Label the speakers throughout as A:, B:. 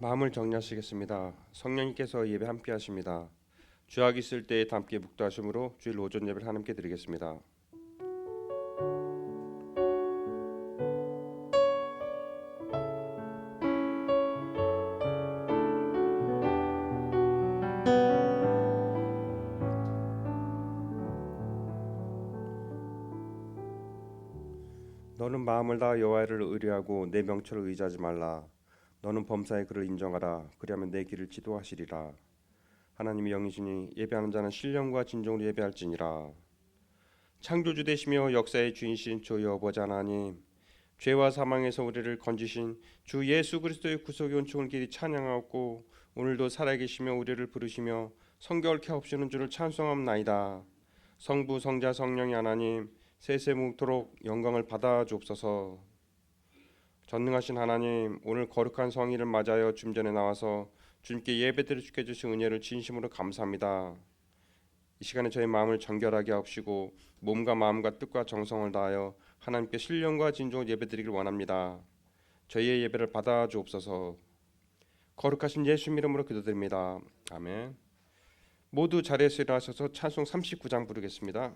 A: 마음을 정리하시겠습니다. 성령님께서 예배 함께 하십니다. 주약 있을 때에 함께 묵도하심으로 주일 오전 예배를 하나님께 드리겠습니다. 너는 마음을 다하 여호와를 의뢰하고 내 명철을 의지하지 말라. 너는 범사에 그를 인정하라. 그리하면 내 길을 지도하시리라. 하나님이 영이시니 예배하는 자는 신령과 진정으로 예배할지니라. 창조주 되시며 역사의 주인이신 주 여호와 하나님, 죄와 사망에서 우리를 건지신 주 예수 그리스도의 구속의 은총을 길이 찬양하고 오늘도 살아계시며 우리를 부르시며 성결케 하옵시는 주를 찬송함나이다. 성부 성자 성령의 하나님, 세세무토록 영광을 받아 주옵소서. 전능하신 하나님, 오늘 거룩한 성일을 맞아여 주전에 나와서 주님께 예배드려 주게 주신 은혜를 진심으로 감사합니다. 이 시간에 저희 마음을 정결하게 하옵시고 몸과 마음과 뜻과 정성을 다하여 하나님께 신령과 진정으로 예배드리길 원합니다. 저희의 예배를 받아 주옵소서. 거룩하신 예수님 이름으로 기도드립니다. 아멘. 모두 자리에서 일어나셔서 찬송 39장 부르겠습니다.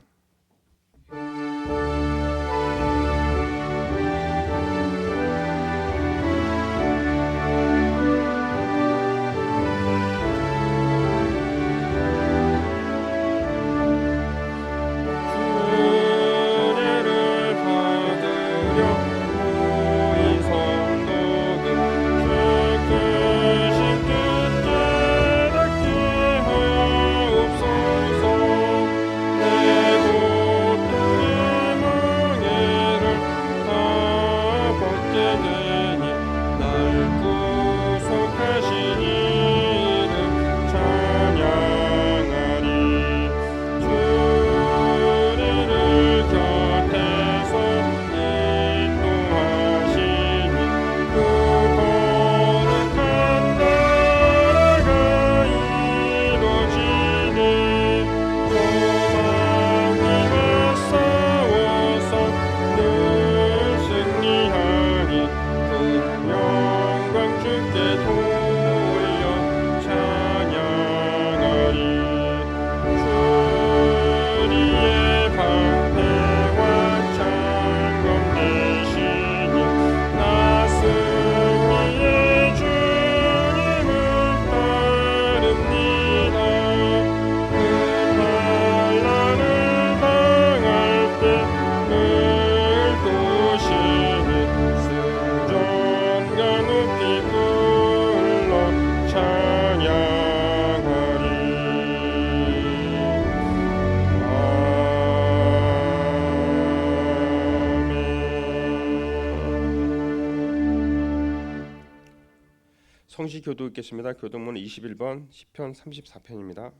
A: 성시교도 읽겠습니다. 교동문 21번 시편 34편입니다.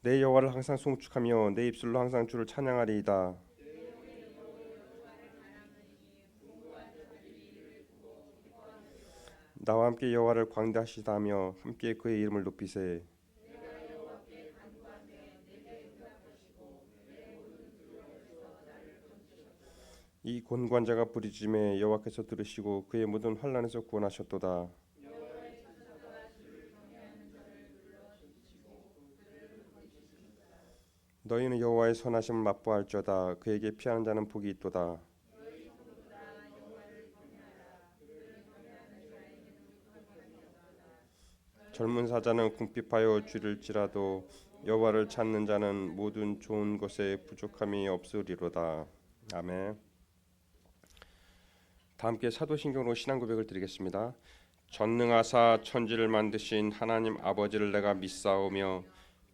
A: 내 여호와를 항상 송축하며 내 입술로 항상 주를 찬양하리이다. 나와 함께 여호와를 광대하시다며 함께 그의 이름을 높이세. 이 곤관자가 부르짖음에 여호와께서 들으시고 그의 모든 환난에서 구원하셨도다. 너희는 여호와의 선하심을 맛보할지어다. 그에게 피하는 자는 복이 있도다. 젊은 사자는 궁핍하여 줄일지라도 여호와를 찾는 자는 모든 좋은 것에 부족함이 없으리로다. 아멘. 다 함께 사도신경으로 신앙 고백을 드리겠습니다. 전능하사 천지를 만드신 하나님 아버지를 내가 믿사오며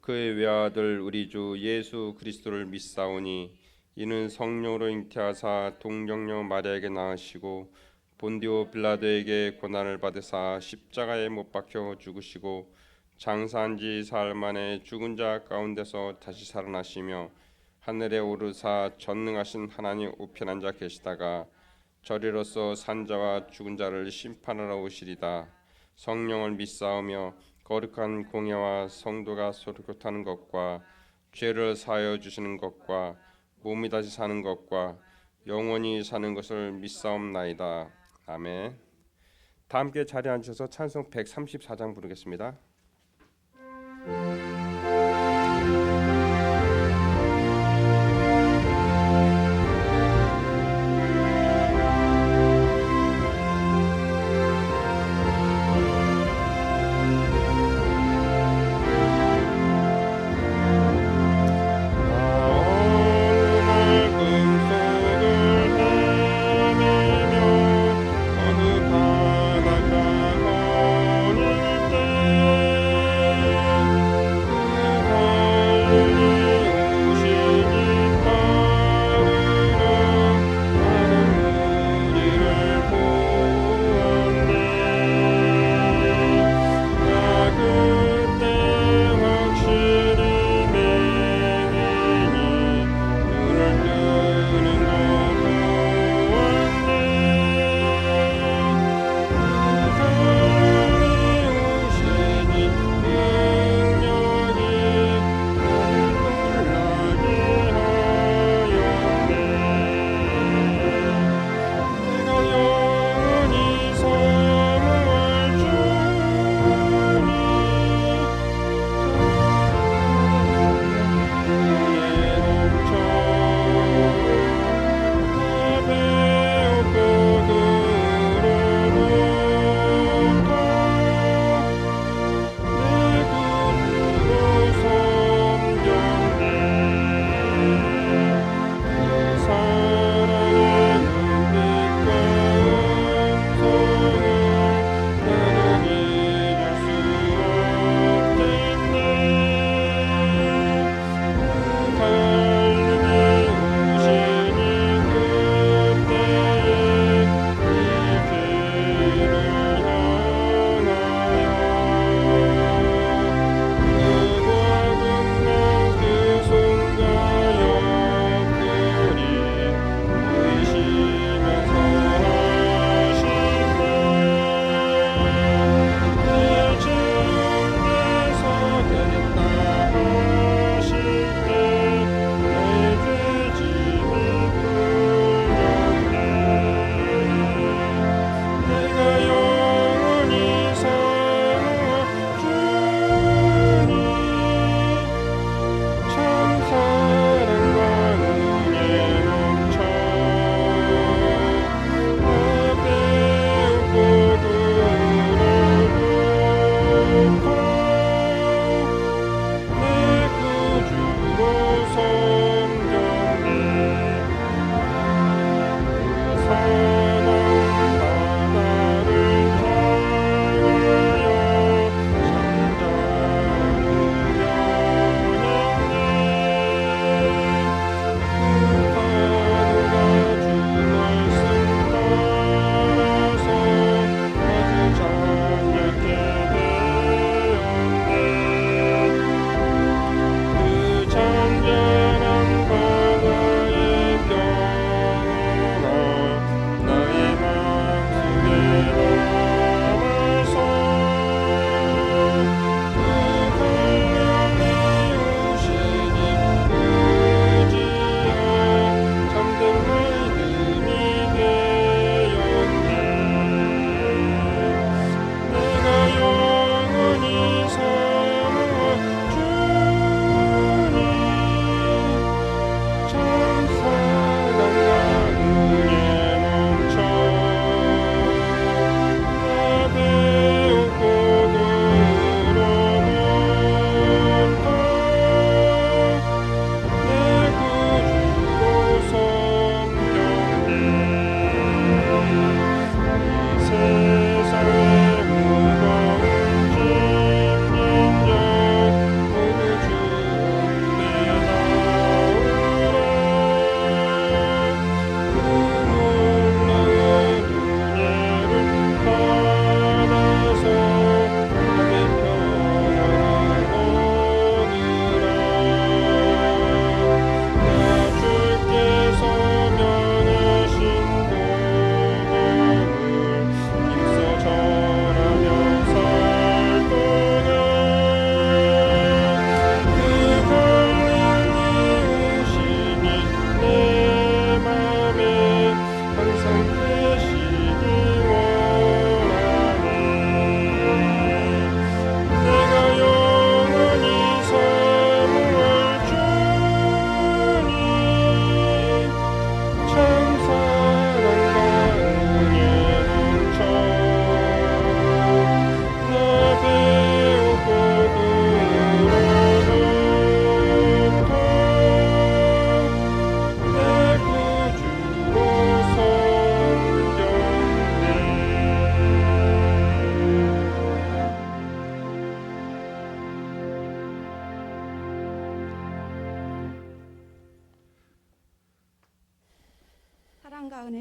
A: 그의 외아들 우리 주 예수 그리스도를 믿사오니 이는 성령으로 잉태하사 동정녀 마리아에게 낳으시고 본디오 빌라도에게 고난을 받으사 십자가에 못 박혀 죽으시고 장사한 지 사흘 만에 죽은 자 가운데서 다시 살아나시며 하늘에 오르사 전능하신 하나님 우편 앉아 계시다가 저리로서 산자와 죽은 자를 심판하러 오시리다. 성령을 믿사오며 거룩한 공예와 성도가 서로 교통하는 것과 죄를 사하여 주시는 것과 몸이 다시 사는 것과 영원히 사는 것을 믿사옵나이다. 아멘. 다 함께 자리에 앉으셔서 찬송 134장 부르겠습니다.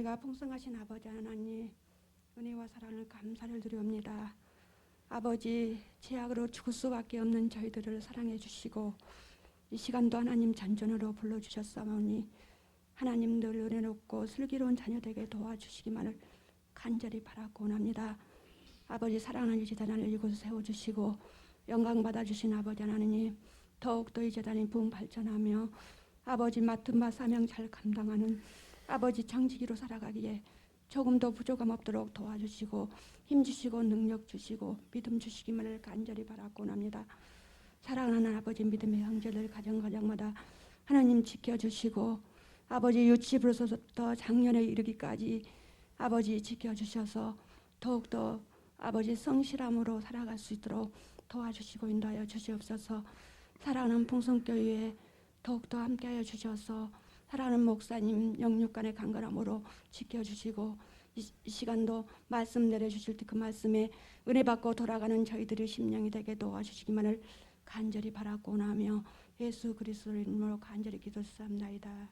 B: 은혜가 풍성하신 아버지 하나님, 은혜와 사랑을 감사를 드리옵니다. 아버지, 죄악으로 죽을 수밖에 없는 저희들을 사랑해 주시고 이 시간도 하나님 잔존으로 불러주셨사오니 하나님 늘 은혜롭고 슬기로운 자녀 되게 도와주시기만을 간절히 바라고 원합니다. 아버지, 사랑하는 이 재단을 이곳에 세워주시고 영광 받아주신 아버지 하나님, 더욱더 이 재단이 부흥 발전하며 아버지 맡은 바 사명 잘 감당하는 아버지 창직이로 살아가기에 조금 더 부족함 없도록 도와주시고 힘주시고 능력 주시고 믿음 주시기만을 간절히 바라고 원합니다. 사랑하는 아버지, 믿음의 형제들 가정마다 하나님 지켜주시고 아버지 유치부로서부터 작년에 이르기까지 아버지 지켜주셔서 더욱더 아버지 성실함으로 살아갈 수 있도록 도와주시고 인도하여 주시옵소서. 사랑하는 풍성교회에 더욱더 함께하여 주셔서 사랑하는 목사님 영육간의 강건함으로 지켜주시고 이 시간도 말씀 내려주실 때 그 말씀에 은혜 받고 돌아가는 저희들의 심령이 되게 도와주시기만을 간절히 바라고 원하며 예수 그리스도의 이름으로 간절히 기도드립니다.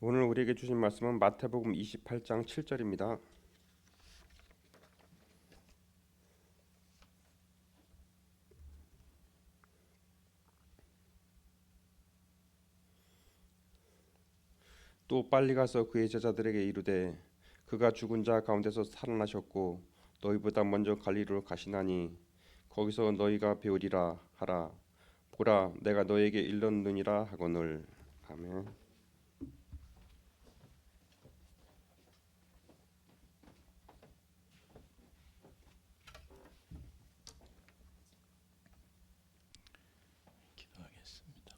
A: 오늘 우리에게 주신 말씀은 마태복음 28장 7절입니다. 또 빨리 가서 그의 제자들에게 이르되 그가 죽은 자 가운데서 살아나셨고 너희보다 먼저 갈릴리로 가시나니 거기서 너희가 배우리라 하라. 보라, 내가 너에게 일렀느니라 하거늘. 아멘.
C: 기도하겠습니다.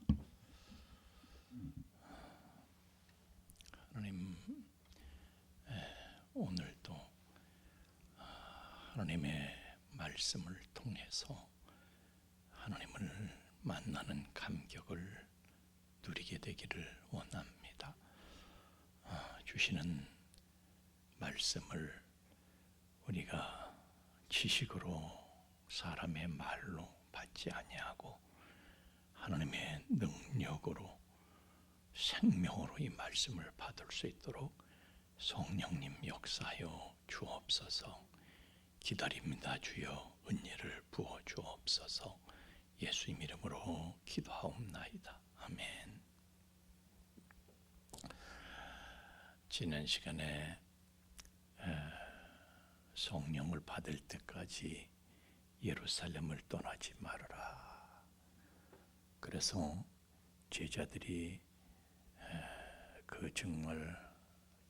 C: 하나님, 오늘도 하나님의 말씀을 통해서 하나님을 만나는 감격을 누리게 되기를 원합니다. 주시는 말씀을 우리가 지식으로 사람의 말로 받지 아니하고 하나님의 능력으로 생명으로 이 말씀을 받을 수 있도록 성령님 역사하여 주옵소서. 기다립니다. 주여 은혜를 부어 주옵소서. 예수님 이름으로 기도하옵나이다. 아멘. 지난 시간에 성령을 받을 때까지 예루살렘을 떠나지 말아라. 그래서 제자들이 그 정말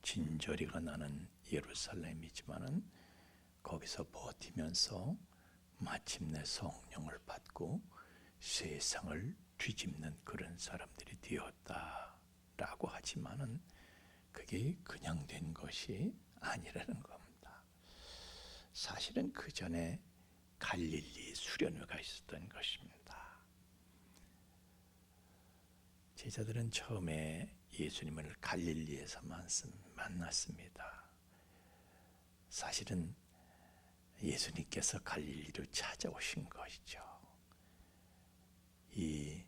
C: 진저리가 나는 예루살렘이지만은 거기서 버티면서 마침내 성령을 받고 세상을 뒤집는 그런 사람들이 되었다라고 하지만은 그게 그냥 된 것이 아니라는 겁니다. 사실은 그 전에 갈릴리 수련회가 있었던 것입니다. 제자들은 처음에 예수님을 갈릴리에서 만났습니다. 사실은 예수님께서 갈릴리로 찾아오신 것이죠. 이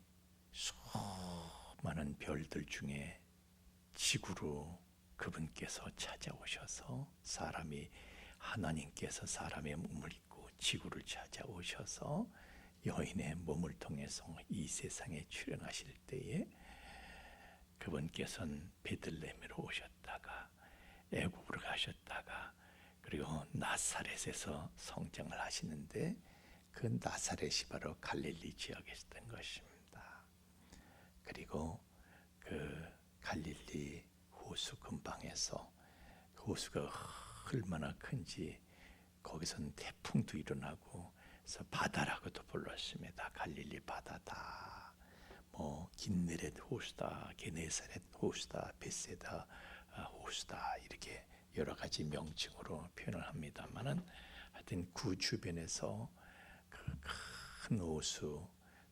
C: 수많은 별들 중에 지구로 그분께서 찾아오셔서 하나님께서 사람의 몸을 입고 지구를 찾아오셔서 여인의 몸을 통해서 이 세상에 출현하실 때에 그분께서는 베들레헴으로 오셨다가 애굽으로 가셨다가 그리고 나사렛에서 성장을 하시는데 그 나사렛이 바로 갈릴리 지역에 있었던 것입니다. 그리고 그 갈릴리 호수 근방에서 호수가 얼마나 큰지 거기서는 태풍도 일어나고 그래서 바다라고도 불렀습니다. 갈릴리 바다다. 뭐 긴네렛 호수다, 게네사렛 호수다, 벳세다 호수다 이렇게 여러 가지 명칭으로 표현을 합니다만은 하여튼 그 주변에서 그 큰 호수,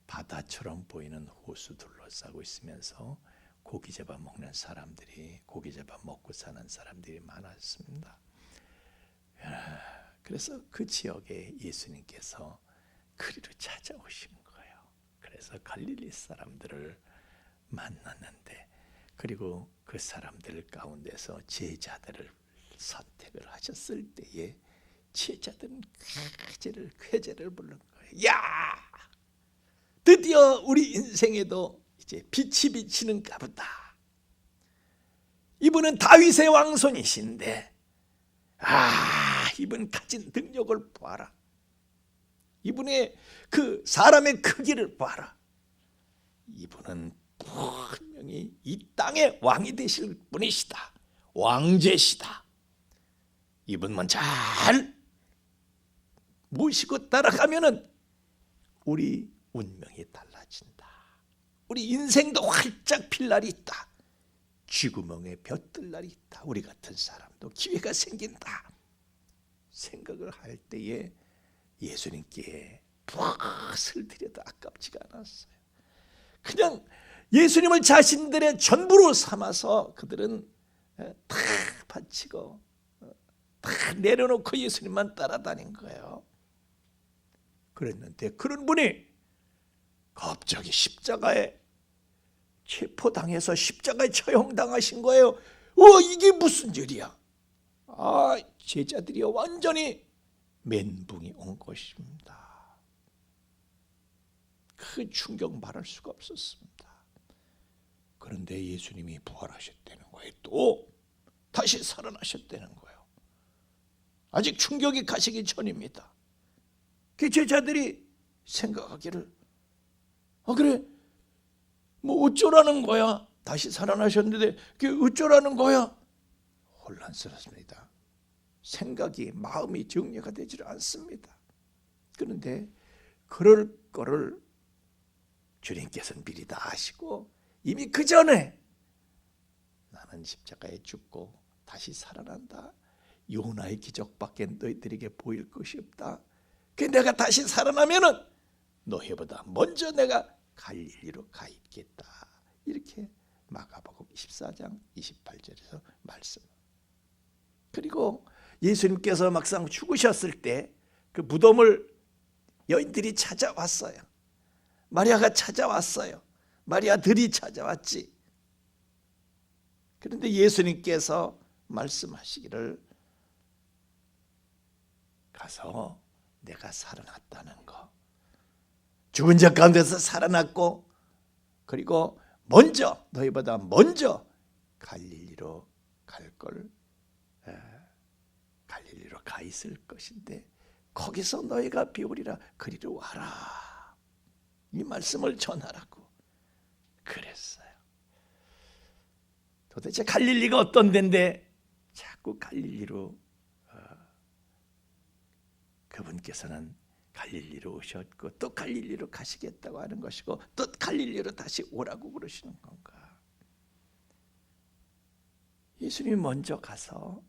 C: 바다처럼 보이는 호수 둘러싸고 있으면서 고기 잡아 먹는 사람들이, 고기 잡아 먹고 사는 사람들이 많았습니다. 그래서 그 지역에 예수님께서 그리로 찾아오신 거예요. 그래서 갈릴리 사람들을 만났는데, 그리고 그 사람들 가운데서 제자들을 선택을 하셨을 때에 제자들은 쾌재를 부른 거예요. 야! 드디어 우리 인생에도 이제 빛이 비치는가 보다. 이분은 다윗의 왕손이신데, 이분 가진 능력을 봐라. 이분의 그 사람의 크기를 봐라. 이분은 분명히 이 땅의 왕이 되실 분이시다. 왕제시다. 이분만 잘 모시고 따라가면은 우리 운명이 달라진다. 우리 인생도 활짝 필 날이 있다. 쥐구멍에 벼뜰 날이 있다. 우리 같은 사람도 기회가 생긴다. 생각을 할 때에 예수님께 무엇을 드려도 아깝지가 않았어요. 그냥 예수님을 자신들의 전부로 삼아서 그들은 다 바치고 다 내려놓고 예수님만 따라다닌 거예요. 그랬는데 그런 분이 갑자기 십자가에 체포당해서 십자가에 처형당하신 거예요. 이게 무슨 일이야? 제자들이 완전히 멘붕이 온 것입니다. 그 충격 말할 수가 없었습니다. 그런데 예수님이 부활하셨다는 거예요. 또 다시 살아나셨다는 거예요. 아직 충격이 가시기 전입니다. 그 제자들이 생각하기를, 그래, 뭐 어쩌라는 거야? 다시 살아나셨는데 그게 어쩌라는 거야? 혼란스럽습니다. 생각이, 마음이 정리가 되지 않습니다. 그런데 그럴 거를 주님께서는 미리 다 아시고 이미 그 전에 나는 십자가에 죽고 다시 살아난다. 요나의 기적밖에 너희들에게 보일 것이 없다. 그 내가 다시 살아나면은 너희보다 먼저 내가 갈릴리로 가 있겠다. 이렇게 마가복음 24장 28절에서 말씀. 그리고 예수님께서 막상 죽으셨을 때 그 무덤을 여인들이 찾아왔어요. 마리아가 찾아왔어요. 마리아들이 찾아왔지. 그런데 예수님께서 말씀하시기를, 가서 내가 살아났다는 거, 죽은 자 가운데서 살아났고, 그리고 먼저, 너희보다 먼저 갈릴리로 갈 걸, 갈릴리로 가 있을 것인데 거기서 너희가 배우리라. 그리로 와라. 이 말씀을 전하라고 그랬어요. 도대체 갈릴리가 어떤 데인데 자꾸 갈릴리로, 그분께서는 갈릴리로 오셨고 또 갈릴리로 가시겠다고 하는 것이고 또 갈릴리로 다시 오라고 그러시는 건가? 예수님이 먼저 가서,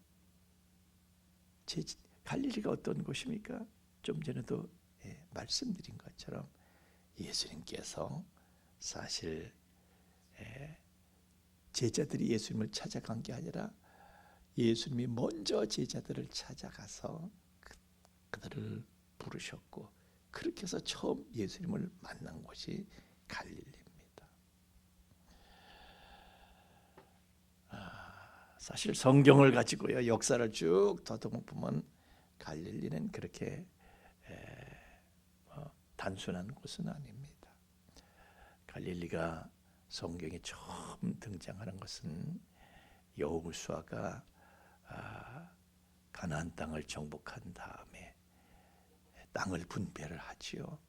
C: 갈릴리가 어떤 곳입니까? 좀 전에도 말씀드린 것처럼 예수님께서 사실 제자들이 예수님을 찾아간 게 아니라 예수님이 먼저 제자들을 찾아가서 그들을 부르셨고, 그렇게 해서 처음 예수님을 만난 곳이 갈릴리입니다. 사실 성경을 가지고요, 역사를 쭉 더듬어보면 갈릴리는 그렇게 단순한 곳은 아닙니다. 갈릴리가 성경에 처음 등장하는 것은 여호수아가 가나안 땅을 정복한 다음에 땅을 분배를 하지요.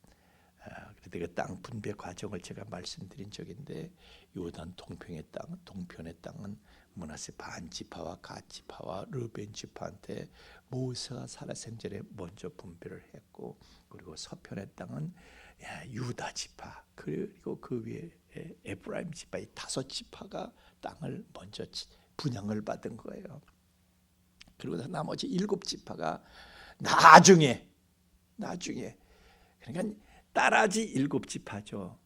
C: 그런데 그 땅 분배 과정을 제가 말씀드린 적인데, 요단 동편의 땅은 므낫세 반 지파와 갓 지파와 르벤 지파한테 모세가 살아생전에 먼저 분배를 했고, 그리고 서편의 땅은 유다 지파, 그리고 그 위에 에브라임 지파, 이 5지파가 땅을 먼저 분양을 받은 거예요. 그리고 나머지 7지파가 나중에 그러니까 딸아지 7지파죠.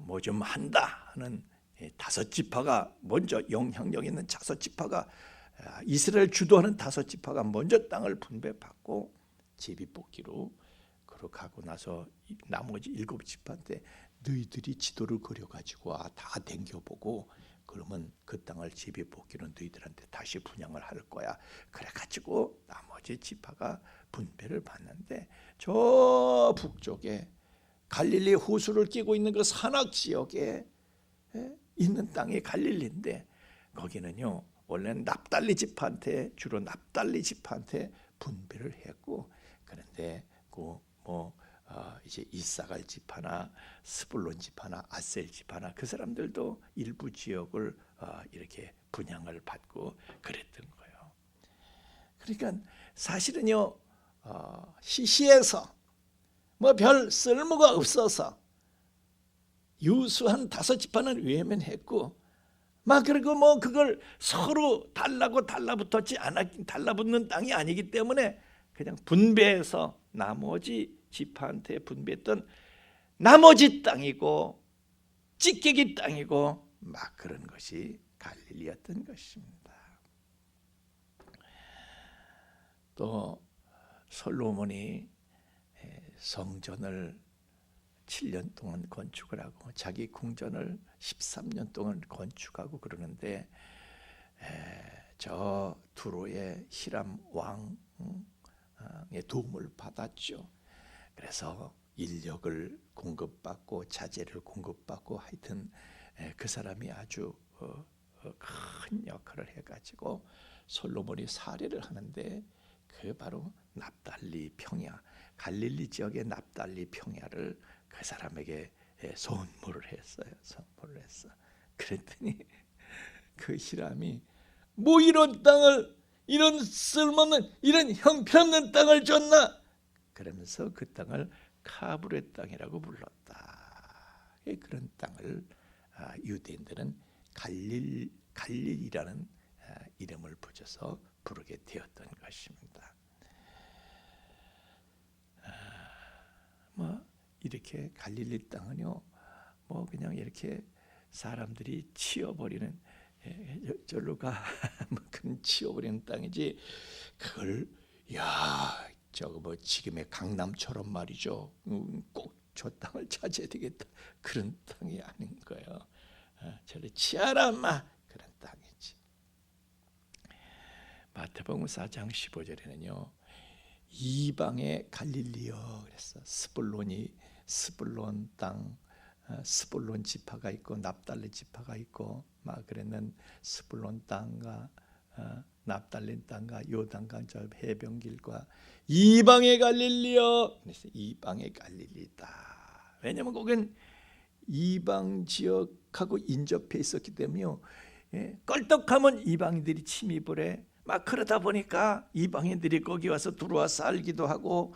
C: 뭐 좀 한다 하는 5지파가 먼저 영향력 있는 5지파가 이스라엘 주도하는 5지파가 먼저 땅을 분배받고 제비뽑기로 그렇게 하고 나서 나머지 7지파한테 너희들이 지도를 그려가지고 다 댕겨보고 그러면 그 땅을 제비뽑기로 너희들한테 다시 분양을 할 거야. 그래가지고 나머지 지파가 분배를 받는데 저 북쪽에 갈릴리 호수를 끼고 있는 그 산악 지역에 있는 땅이 갈릴리인데 거기는요 원래는 납달리 지파한테 주로 납달리 지파한테 분배를 했고 그런데 이제 이사갈 지파나 스불론 지파나 아셀 지파나 그 사람들도 일부 지역을 이렇게 분양을 받고 그랬던 거예요. 그러니까 사실은요 시시해서 뭐 별 쓸모가 없어서 유수한 5지파는 외면했고 막 그리고 뭐 그걸 서로 달라붙는 땅이 아니기 때문에 그냥 분배해서 나머지 지파한테 분배했던 나머지 땅이고 찌개기 땅이고 막 그런 것이 갈릴리였던 것입니다. 또 솔로몬이 성전을 7년 동안 건축을 하고 자기 궁전을 13년 동안 건축하고 그러는데 저 두로의 히람 왕의 도움을 받았죠. 그래서 인력을 공급받고 자재를 공급받고 하여튼 그 사람이 아주 큰 역할을 해가지고 솔로몬이 사례를 하는데 그 바로 납달리 평야 갈릴리 지역의 납달리 평야를 그 사람에게 선물을 했어요. 선물을 했어. 그랬더니 그 히람이 뭐 이런 땅을 이런 쓸모없는 이런 형편없는 땅을 줬나? 그러면서 그 땅을 카브의 땅이라고 불렀다. 그런 땅을 유대인들은 갈릴이라는 이름을 붙여서 부르게 되었던 것입니다. 뭐 이렇게 갈릴리 땅은요, 뭐 그냥 이렇게 사람들이 치워버리는 절로 가 뭐 그런 치워버리는 땅이지 그걸 저거 뭐 지금의 강남처럼 말이죠. 꼭 저 땅을 차지해야 되겠다 그런 땅이 아닌 거예요. 저를 치아라 마 그런 땅이지. 마태복음 4장 15절에는요. 이방의 갈릴리여 그랬어. 스불론 땅, 스불론 지파가 있고 납달리 지파가 있고 막 그랬는 스불론 땅과 납달리 땅과 요단강 저 해변길과 이방의 갈릴리여. 그래서 이방의 갈릴리다. 왜냐하면 거긴 이방 지역하고 인접해 있었기 때문에요. 껄떡하면 이방인들이 침입을 해. 막 그러다 보니까 이방인들이 거기 와서 들어와 살기도 하고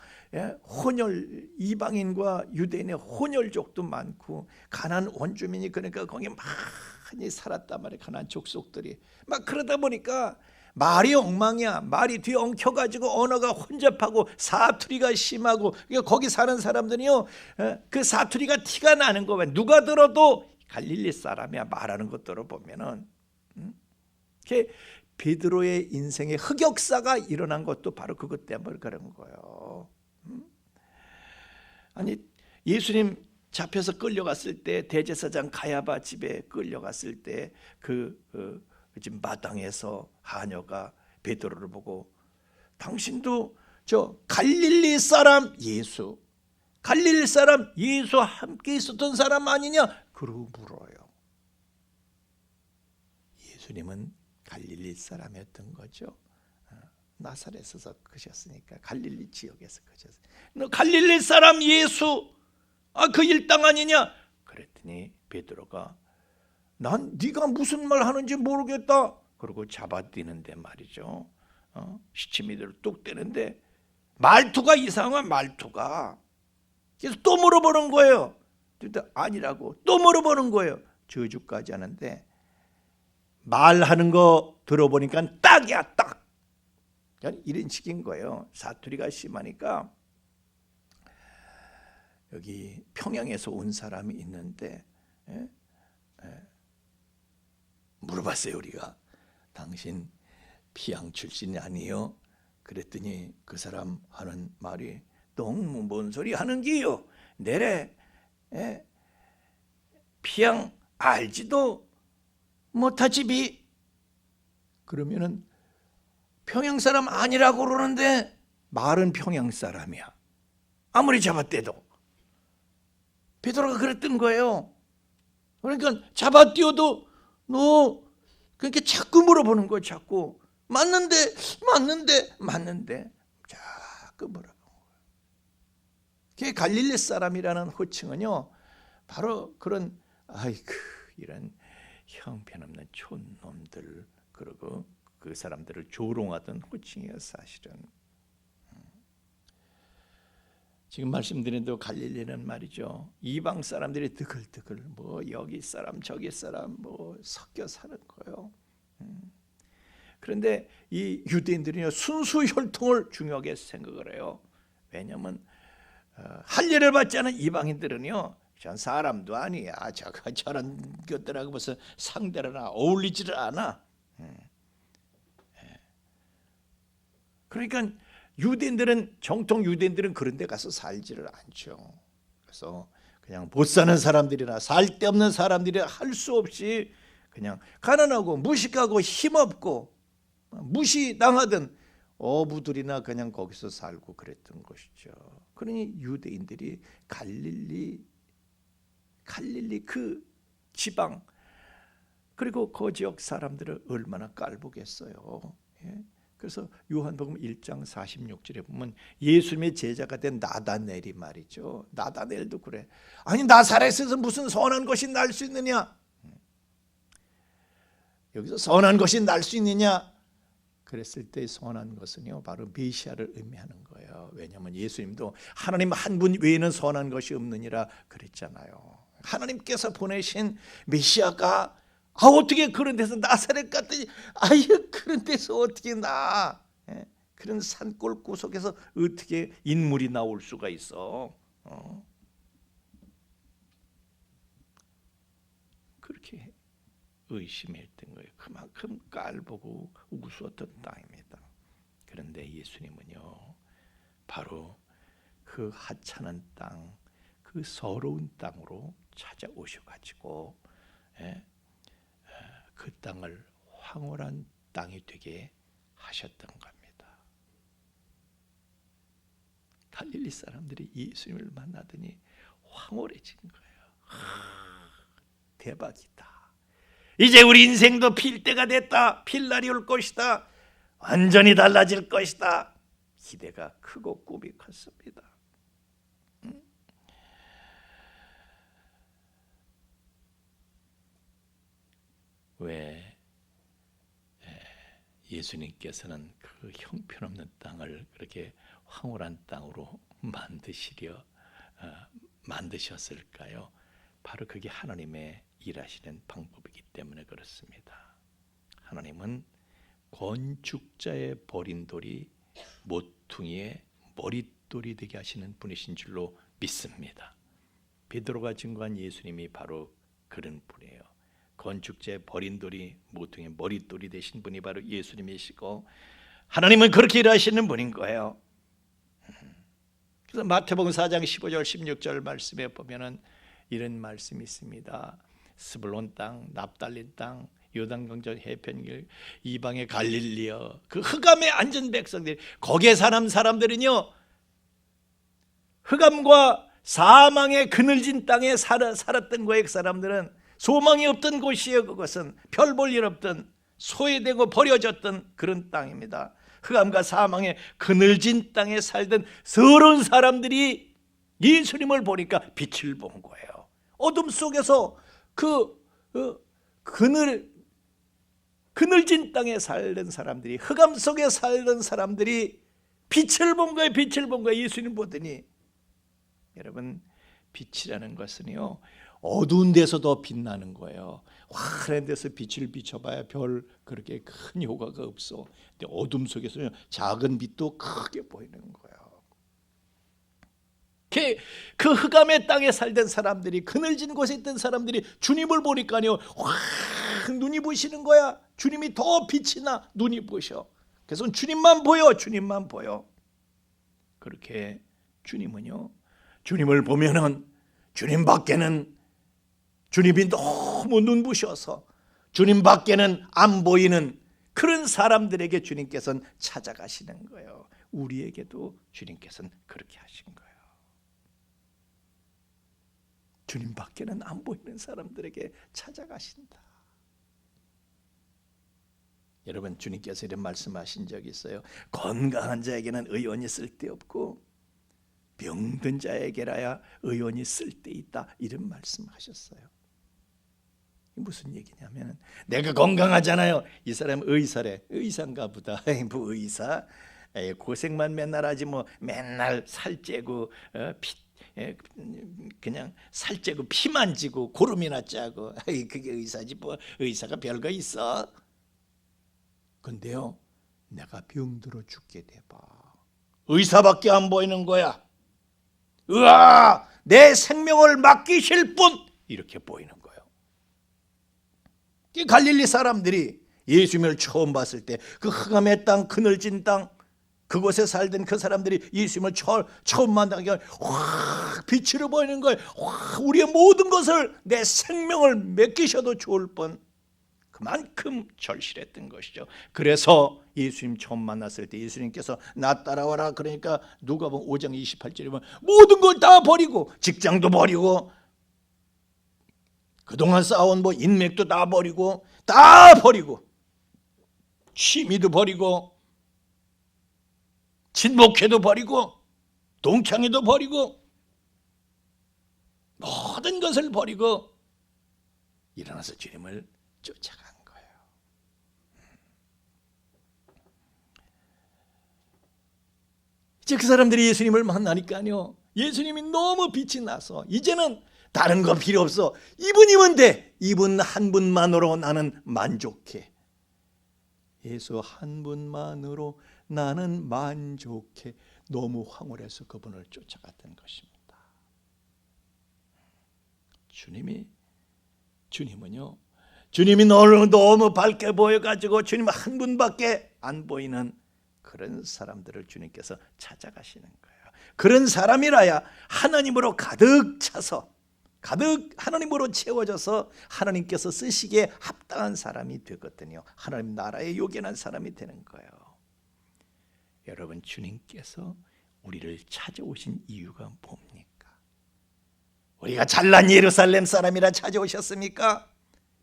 C: 혼혈 이방인과 유대인의 혼혈족도 많고 가나안 원주민이 그러니까 거기 많이 살았단 말이에요. 가나안 족속들이 막 그러다 보니까 말이 엉망이야. 말이 뒤에 엉켜가지고 언어가 혼잡하고 사투리가 심하고 거기 사는 사람들이요 그 사투리가 티가 나는 거예요. 누가 들어도 갈릴리 사람이야 말하는 것 들어보면은 베드로의 인생의 흑역사가 일어난 것도 바로 그것 때문에 그런 거예요. 아니 예수님 잡혀서 끌려갔을 때 대제사장 가야바 집에 끌려갔을 때 지금 마당에서 하녀가 베드로를 보고 당신도 저 갈릴리 사람 예수 갈릴리 사람 예수와 함께 있었던 사람 아니냐 그러고 물어요. 예수님은 갈릴리 사람이었던 거죠. 나사렛에서 크셨으니까 갈릴리 지역에서 크셨어요. 너 갈릴리 사람 예수 그 일당 아니냐? 그랬더니 베드로가 난 네가 무슨 말 하는지 모르겠다. 그러고 잡아뛰는데 말이죠. 시치미대로 뚝 떼는데 말투가 이상한 말투가. 그래서 또 물어보는 거예요. 아니라고 또 물어보는 거예요. 저주까지 하는데 말하는 거 들어보니까 딱이야 딱. 그러니까 이런 식인 거예요. 사투리가 심하니까 여기 평양에서 온 사람이 있는데 물어봤어요. 우리가 당신 피양 출신이 아니요? 그랬더니 그 사람 하는 말이 너무 뭔 소리 하는 기요? 내래 피양 알지도 못하지비. 그러면은 평양 사람 아니라고 그러는데 말은 평양 사람이야. 아무리 잡아떼도. 베드로가 그랬던 거예요. 그러니까 잡아떼어도 너 그렇게 자꾸 물어보는 거예요. 자꾸 맞는데 자꾸 물어보는 거예요. 그게 갈릴리 사람이라는 호칭은요, 바로 그런 아이고 이런 형편없는 촌놈들, 그리고 그 사람들을 조롱하던 호칭이에요. 사실은 지금 말씀드린 대로 갈릴리는 말이죠, 이방 사람들이 드글드글 뭐 여기 사람 저기 사람 뭐 섞여 사는 거예요. 그런데 이 유대인들은요, 순수 혈통을 중요하게 생각을 해요. 왜냐하면 할례를 받지 않은 이방인들은요, 전 사람도 아니야, 저런 것들하고 무슨 상대를 하나 어울리지를 않아. 그러니까 유대인들은, 정통 유대인들은 그런 데 가서 살지를 않죠. 그래서 그냥 못 사는 사람들이나 살 데 없는 사람들이 할 수 없이 그냥 가난하고 무식하고 힘없고 무시당하던 어부들이나 그냥 거기서 살고 그랬던 것이죠. 그러니 유대인들이 갈릴리 그 지방, 그리고 그 지역 사람들을 얼마나 깔보겠어요. 예? 그래서 요한복음 1장 46절에 보면 예수님의 제자가 된 나다넬이 말이죠. 나다넬도 그래. 아니 나사렛에서 무슨 선한 것이 날 수 있느냐? 여기서 선한 것이 날 수 있느냐? 그랬을 때 선한 것은요, 바로 메시아를 의미하는 거예요. 왜냐하면 예수님도 하나님 한 분 외에는 선한 것이 없느니라 그랬잖아요. 하나님께서 보내신 메시아가 어떻게 그런 데서 나사렛 갔더니 아유 그런 데서 어떻게 나, 그런 산골 구석에서 어떻게 인물이 나올 수가 있어? 그렇게 의심했던 거예요. 그만큼 깔보고 우스웠던 땅입니다. 그런데 예수님은요, 바로 그 하찮은 땅, 그 서러운 땅으로 찾아오셔가지고 그 땅을 황홀한 땅이 되게 하셨던 겁니다. 갈릴리 사람들이 예수님을 만나더니 황홀해진 거예요. 대박이다. 이제 우리 인생도 필 때가 됐다. 필 날이 올 것이다. 완전히 달라질 것이다. 기대가 크고 꿈이 컸습니다. 왜 예수님께서는 그 형편없는 땅을 그렇게 황홀한 땅으로 만드셨을까요? 바로 그게 하나님의 일하시는 방법이기 때문에 그렇습니다. 하나님은 건축자의 버린 돌이 모퉁이의 머릿돌이 되게 하시는 분이신 줄로 믿습니다. 베드로가 증거한 예수님이 바로 그런 분이에요. 건축자의 버린 돌이 모퉁이의 머릿돌이 되신 분이 바로 예수님이시고, 하나님은 그렇게 일하시는 분인 거예요. 그래서 마태복음 4장 15절 16절 말씀에 보면은 이런 말씀이 있습니다. 스불론 땅, 납달리 땅, 요단강정 해변길, 이방의 갈릴리여, 그 흑암에 앉은 백성들, 거기에 사람들은요, 흑암과 사망의 그늘진 땅에 살았던 거예요. 그 사람들은 소망이 없던 곳이에요. 그것은 별 볼 일 없던, 소외되고 버려졌던 그런 땅입니다. 흑암과 사망의 그늘진 땅에 살던 서러운 사람들이 예수님을 보니까 빛을 본 거예요. 어둠 속에서 그늘진 땅에 살던 사람들이, 흑암 속에 살던 사람들이 빛을 본 거예요. 빛을 본 거예요. 예수님 보더니. 여러분, 빛이라는 것은요, 어두운 데서도 빛나는 거예요. 환한 데서 빛을 비춰봐야 별 그렇게 큰 효과가 없어. 근데 어둠 속에서는 작은 빛도 크게 보이는 거예요. 그 흑암의 땅에 살던 사람들이, 그늘진 곳에 있던 사람들이 주님을 보니까요, 확 눈이 부시는 거야. 주님이 더 빛이 나, 눈이 부셔. 그래서 주님만 보여, 주님만 보여. 그렇게 주님은요, 주님을 보면은 주님 밖에는, 주님이 너무 눈부셔서 주님 밖에는 안 보이는 그런 사람들에게 주님께서는 찾아가시는 거예요. 우리에게도 주님께서는 그렇게 하신 거예요. 주님 밖에는 안 보이는 사람들에게 찾아가신다. 여러분, 주님께서 이런 말씀하신 적이 있어요. 건강한 자에게는 의원이 쓸데없고 병든 자에게라야 의원이 쓸데있다, 이런 말씀하셨어요. 무슨 얘기냐면, 내가 건강하잖아요. 이 사람 의사래. 의사인가 보다. 뭐 의사? 고생만 맨날 하지 뭐. 맨날 살째고 그냥 살째고 피만 지고 고름이나 짜고. 그게 의사지 뭐. 의사가 별거 있어? 근데요, 내가 병들어 죽게 돼봐, 의사밖에 안 보이는 거야. 으아, 내 생명을 맡기실 분, 이렇게 보이는 거예요. 갈릴리 사람들이 예수님을 처음 봤을 때 그 흑암의 땅, 그늘진 땅, 그곳에 살던 그 사람들이 예수님을 처음 만나게 확 빛으로 보이는 거예요. 확, 우리의 모든 것을, 내 생명을 맡기셔도 좋을 뻔, 그만큼 절실했던 것이죠. 그래서 예수님 처음 만났을 때 예수님께서 나 따라와라 그러니까 누가복음 5장 28절에 보면 모든 걸 다 버리고, 직장도 버리고, 그동안 쌓아온 뭐 인맥도 다 버리고, 취미도 버리고, 친목회도 버리고, 동창회도 버리고, 모든 것을 버리고 일어나서 주님을 쫓아간 거예요. 이제 그 사람들이 예수님을 만나니까요, 예수님이 너무 빛이 나서 이제는 다른 거 필요 없어. 이분이면 돼. 이분 한 분만으로 나는 만족해. 예수 한 분만으로 나는 만족해. 너무 황홀해서 그분을 쫓아갔던 것입니다. 주님은요, 주님이 너무 밝게 보여가지고 주님 한 분밖에 안 보이는 그런 사람들을 주님께서 찾아가시는 거예요. 그런 사람이라야 하나님으로 가득 차서, 가득 하나님으로 채워져서 하나님께서 쓰시기에 합당한 사람이 되거든요. 하나님 나라에 요긴한 사람이 되는 거예요. 여러분, 주님께서 우리를 찾아오신 이유가 뭡니까? 우리가 잘난 예루살렘 사람이라 찾아오셨습니까?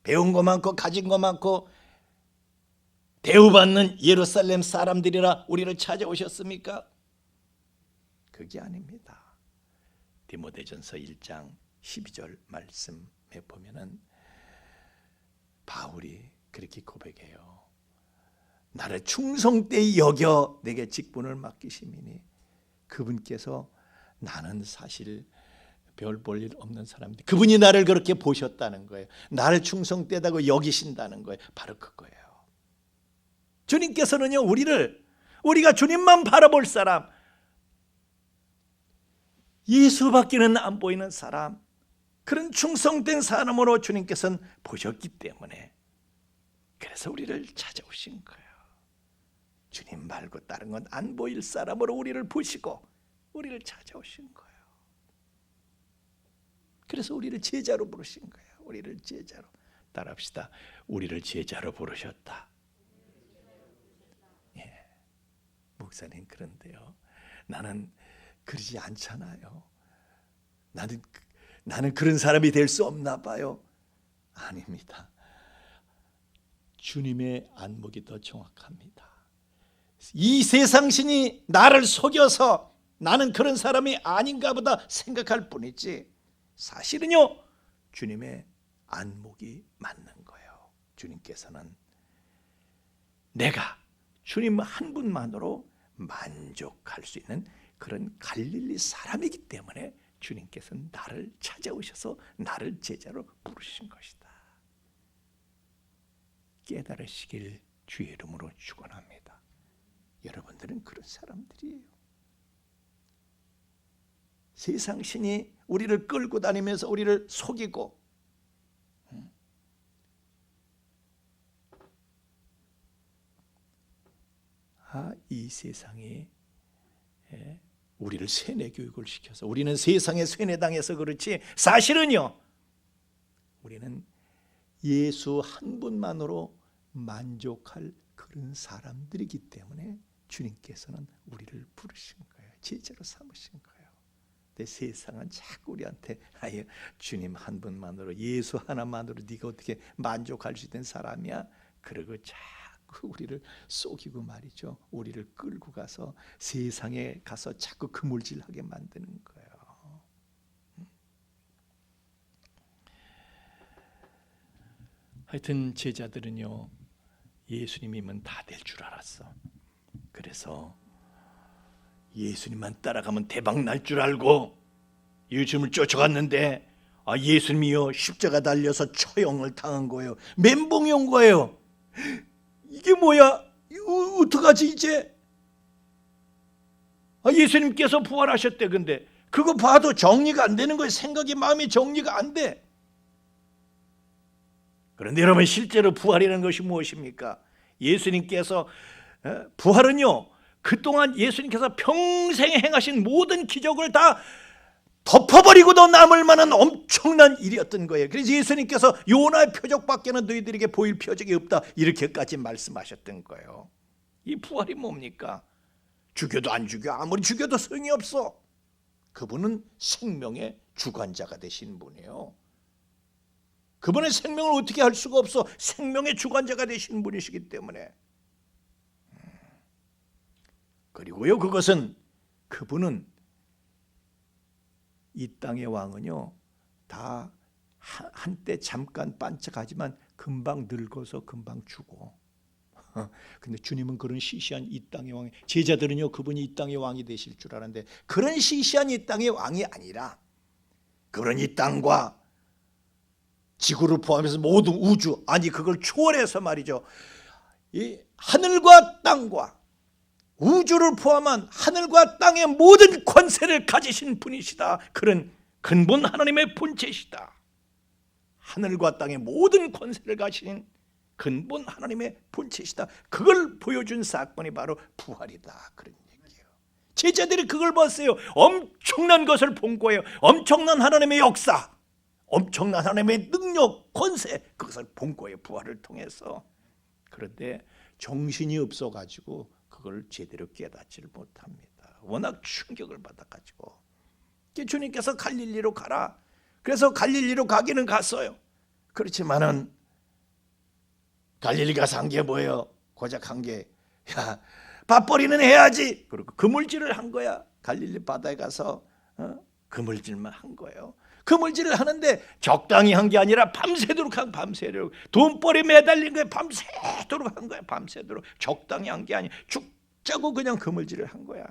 C: 배운 거 많고 가진 거 많고 대우받는 예루살렘 사람들이라 우리를 찾아오셨습니까? 그게 아닙니다. 디모데전서 1장 12절 말씀에 보면은 바울이 그렇게 고백해요. 나를 충성되이 여겨 내게 직분을 맡기심이니, 그분께서 나는 사실 별 볼 일 없는 사람인데 그분이 나를 그렇게 보셨다는 거예요. 나를 충성되다고 여기신다는 거예요. 바로 그거예요. 주님께서는요, 우리가 주님만 바라볼 사람, 예수밖에는 안 보이는 사람, 그런 충성된 사람으로 주님께서는 보셨기 때문에, 그래서 우리를 찾아오신 거예요. 주님 말고 다른 건 안 보일 사람으로 우리를 보시고 우리를 찾아오신 거예요. 그래서 우리를 제자로 부르신 거예요. 우리를 제자로. 따라합시다. 우리를 제자로 부르셨다. 예, 목사님, 그런데요, 나는 그러지 않잖아요. 나는 그런 사람이 될 수 없나 봐요. 아닙니다. 주님의 안목이 더 정확합니다. 이 세상신이 나를 속여서 나는 그런 사람이 아닌가 보다 생각할 뿐이지, 사실은요, 주님의 안목이 맞는 거예요. 주님께서는 내가 주님 한 분만으로 만족할 수 있는 그런 갈릴리 사람이기 때문에 주님께서는 나를 찾아오셔서 나를 제자로 부르신 것이다. 깨달으시길 주의 이름으로 축원합니다. 여러분들은 그런 사람들이에요. 세상 신이 우리를 끌고 다니면서 우리를 속이고 이 세상에 우리를 세뇌 교육을 시켜서 우리는 세상에 세뇌당해서 그렇지 사실은요 우리는 예수 한 분만으로 만족할 그런 사람들이기 때문에 주님께서는 우리를 부르신 거예요. 제자로 삼으신 거예요. 근데 세상은 자꾸 우리한테 아예 주님 한 분만으로 예수 하나만으로 네가 어떻게 만족할 수 있는 사람이야? 그러고 자꾸 우리를 속이고 말이죠. 우리를 끌고 가서 세상에 가서 자꾸 그물질하게 만드는 거예요. 하여튼 제자들은요 예수님이면 다 될 줄 알았어. 그래서 예수님만 따라가면 대박 날 줄 알고 예수님을 쫓아갔는데 예수님이요 십자가 달려서 처형을 당한 거예요. 멘붕이 온 거예요. 이게 뭐야? 어떡하지 이제? 예수님께서 부활하셨대. 근데 그거 봐도 정리가 안 되는 거예요. 생각이 마음이 정리가 안 돼. 그런데 여러분 실제로 부활이라는 것이 무엇입니까? 예수님께서 부활은요 그동안 예수님께서 평생 행하신 모든 기적을 다 덮어버리고도 남을 만한 엄청난 일이었던 거예요. 그래서 예수님께서 요나의 표적밖에는 너희들에게 보일 표적이 없다 이렇게까지 말씀하셨던 거예요. 이 부활이 뭡니까? 죽여도 안 죽여 아무리 죽여도 소용이 없어. 그분은 생명의 주관자가 되신 분이에요. 그분의 생명을 어떻게 할 수가 없어. 생명의 주관자가 되신 분이시기 때문에. 그리고요 그것은 그분은 이 땅의 왕은요 다 한때 잠깐 반짝하지만 금방 늙어서 금방 죽어. 근데 주님은 그런 시시한 이 땅의 왕, 제자들은요 그분이 이 땅의 왕이 되실 줄 알았는데 그런 시시한 이 땅의 왕이 아니라 그런 이 땅과 지구를 포함해서 모든 우주, 아니 그걸 초월해서 말이죠. 이 하늘과 땅과 우주를 포함한 하늘과 땅의 모든 권세를 가지신 분이시다. 그런 근본 하나님의 본체시다. 하늘과 땅의 모든 권세를 가지신 근본 하나님의 본체시다. 그걸 보여준 사건이 바로 부활이다. 그런 얘기예요. 제자들이 그걸 봤어요. 엄청난 것을 본 거예요. 엄청난 하나님의 역사, 엄청난 하나님의 능력, 권세, 그것을 본 거예요. 부활을 통해서. 그런데 정신이 없어가지고 그걸 제대로 깨닫지를 못합니다. 워낙 충격을 받아가지고. 주님께서 갈릴리로 가라. 그래서 갈릴리로 가기는 갔어요. 그렇지만은 갈릴리 가서 한 게 뭐예요? 고작 한 게 밥벌이는 해야지. 그리고 그물질을 한 거야. 갈릴리 바다에 가서 그물질만 한 거예요. 그물질을 하는데 적당히 한 게 아니라 밤새도록 한 밤새도록 돈벌이 매달린 거예요. 밤새도록 한 거야. 밤새도록 적당히 한 게 아니야. 죽자고 그냥 그물질을 한 거야.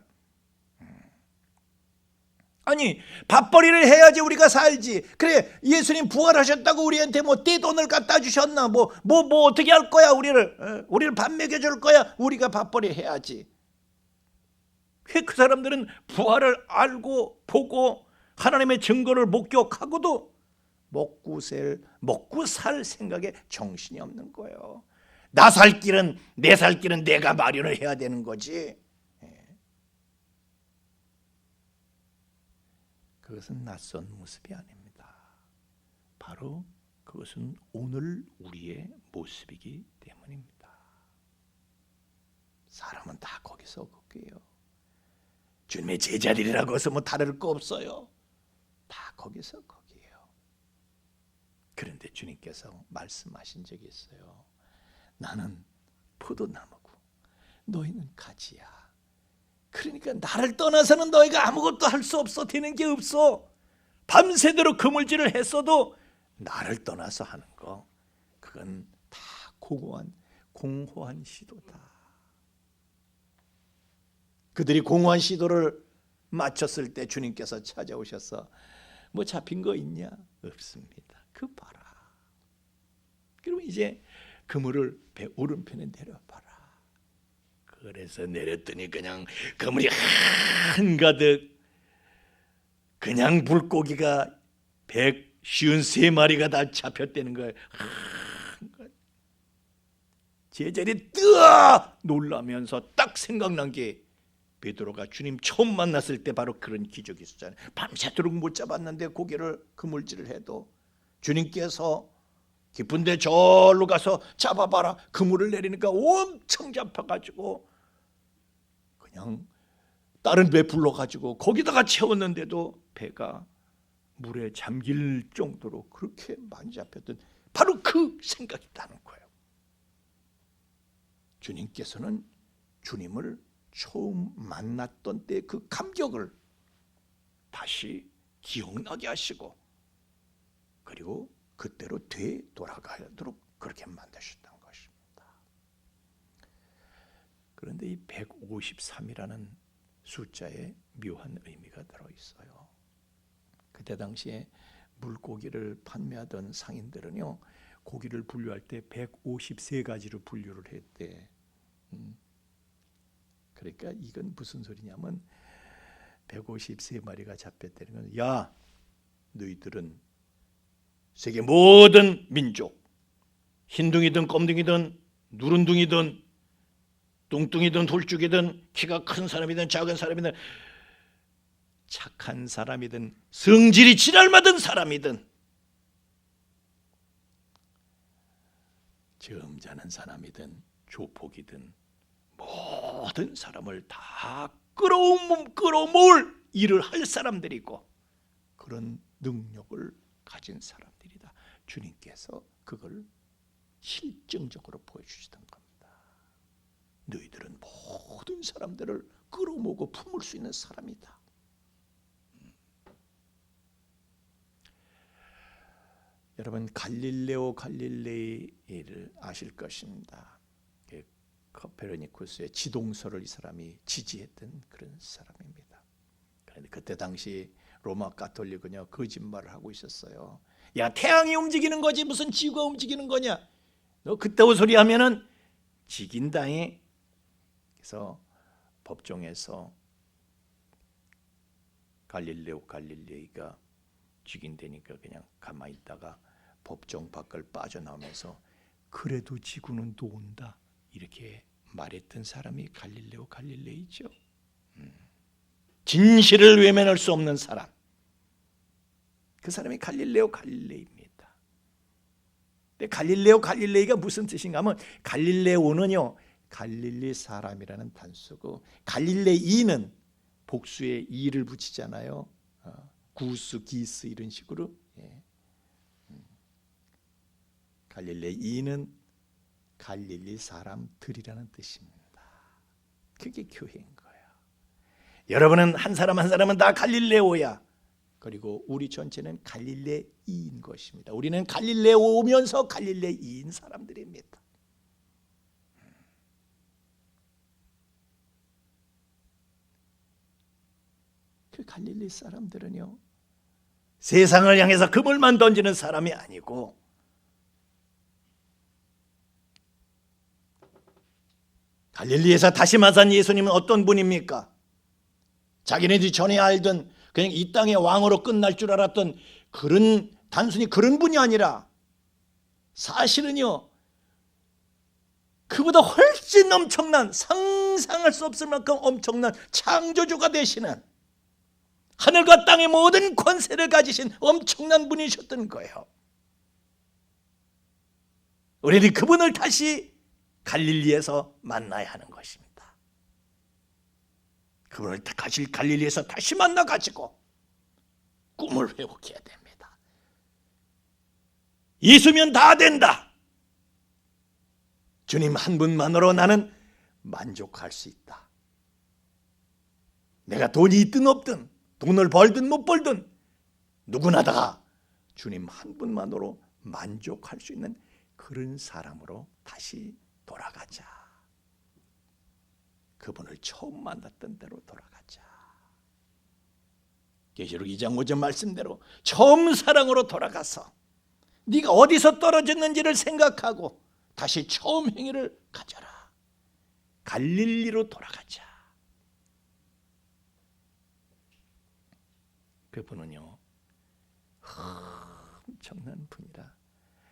C: 아니 밥벌이를 해야지 우리가 살지. 그래 예수님 부활하셨다고 우리한테 뭐 떼돈을 갖다 주셨나? 뭐 어떻게 할 거야? 우리를 밥 먹여줄 거야? 우리가 밥벌이 해야지. 그 사람들은 부활을 알고 보고 하나님의 증거를 목격하고도 먹고 살 생각에 정신이 없는 거예요. 내 살 길은 내가 마련을 해야 되는 거지. 그것은 낯선 모습이 아닙니다. 바로 그것은 오늘 우리의 모습이기 때문입니다. 사람은 다 거기서 거기에요. 주님의 제자들이라고 해서 뭐 다를 거 없어요. 다 거기서 거기에요. 그런데 주님께서 말씀하신 적이 있어요. 나는 포도나무고 너희는 가지야. 그러니까 나를 떠나서는 너희가 아무것도 할 수 없어. 되는 게 없어. 밤새도록 그물질을 했어도 나를 떠나서 하는 거, 그건 다 공허한 시도다. 그들이 공허한 시도를 맞췄을 때 주님께서 찾아오셔서 뭐 잡힌 거 있냐? 없습니다. 그 봐라. 그러면 이제 그물을 배 오른편에 내려봐라. 그래서 내렸더니 그냥 그물이 한가득 그냥 물고기가 153마리가 다 잡혔다는 거예요. 제자리 뜨아 놀라면서 딱 생각난 게 베드로가 주님 처음 만났을 때 바로 그런 기적이 있었잖아요. 밤새도록 못 잡았는데 고개를 그물질을 해도 주님께서 깊은데 절로 가서 잡아봐라. 그물을 내리니까 엄청 잡혀가지고 그냥 다른 배 불러가지고 거기다가 채웠는데도 배가 물에 잠길 정도로 그렇게 많이 잡혔던 바로 그 생각이 나는 거예요. 주님께서는 주님을 처음 만났던 때 그 감격을 다시 기억나게 하시고 그리고 그때로 되돌아가도록 그렇게 만드셨던 것입니다. 그런데 이 153이라는 숫자에 묘한 의미가 들어있어요. 그때 당시에 물고기를 판매하던 상인들은요, 고기를 분류할 때 153가지로 분류를 했대. 그러니까 이건 무슨 소리냐면 153마리가 잡혔다는 건 야, 너희들은 세계 모든 민족, 흰둥이든 껌둥이든 누른둥이든 뚱뚱이든 돌쭉이든 키가 큰 사람이든 작은 사람이든 착한 사람이든 성질이 지랄맞은 사람이든 점잖은 사람이든 조폭이든 모든 사람을 다 끌어모을 일을 할 사람들이고 그런 능력을 가진 사람들이다. 주님께서 그걸 실증적으로 보여주시던 겁니다. 너희들은 모든 사람들을 끌어모으고 품을 수 있는 사람이다. 여러분 갈릴레오 갈릴레이를 아실 것입니다. 코페르니쿠스의 지동설을 이 사람이 지지했던 그런 사람입니다. 그런데 그때 당시 로마 가톨릭은요 거짓말을 하고 있었어요. 야, 태양이 움직이는 거지 무슨 지구가 움직이는 거냐? 너 그따위 소리 하면은 직인당해. 그래서 법정에서 갈릴레오 갈릴레이가 직인되니까 그냥 가만히 있다가 법정 밖을 빠져나오면서 그래도 지구는 돈다 이렇게 말했던 사람이 갈릴레오 갈릴레이죠. 진실을 외면할 수 없는 사람. 그 사람이 갈릴레오 갈릴레이입니다. 근데 갈릴레오 갈릴레이가 무슨 뜻인가 하면 갈릴레오는요 갈릴리 사람이라는 단수고 갈릴레이는 복수에 이를 붙이잖아요. 구스 기스 이런 식으로. 갈릴레이는 갈릴리 사람들이라는 뜻입니다. 그게 교회인 거예요. 여러분은 한 사람 한 사람은 다 갈릴레오야. 그리고 우리 전체는 갈릴레이인 것입니다. 우리는 갈릴레오면서 갈릴레이인 사람들입니다. 그 갈릴리 사람들은요 세상을 향해서 그물만 던지는 사람이 아니고 갈릴리에서 다시 만난 예수님은 어떤 분입니까? 자기네들이 전에 알던 그냥 이 땅의 왕으로 끝날 줄 알았던 그런 단순히 그런 분이 아니라 사실은요 그보다 훨씬 엄청난 상상할 수 없을 만큼 엄청난 창조주가 되시는 하늘과 땅의 모든 권세를 가지신 엄청난 분이셨던 거예요. 우리는 그분을 다시 갈릴리에서 만나야 하는 것입니다. 그분을 다시 갈릴리에서 다시 만나가지고 꿈을 회복해야 됩니다. 예수면 다 된다. 주님 한 분만으로 나는 만족할 수 있다. 내가 돈이 있든 없든 돈을 벌든 못 벌든 누구나 다 주님 한 분만으로 만족할 수 있는 그런 사람으로 다시 돌아가자. 그분을 처음 만났던 대로 돌아가자. 계시록 2장 5절 말씀대로 처음 사랑으로 돌아가서 네가 어디서 떨어졌는지를 생각하고 다시 처음 행위를 가져라. 갈릴리로 돌아가자. 그분은요 엄청난 분이라.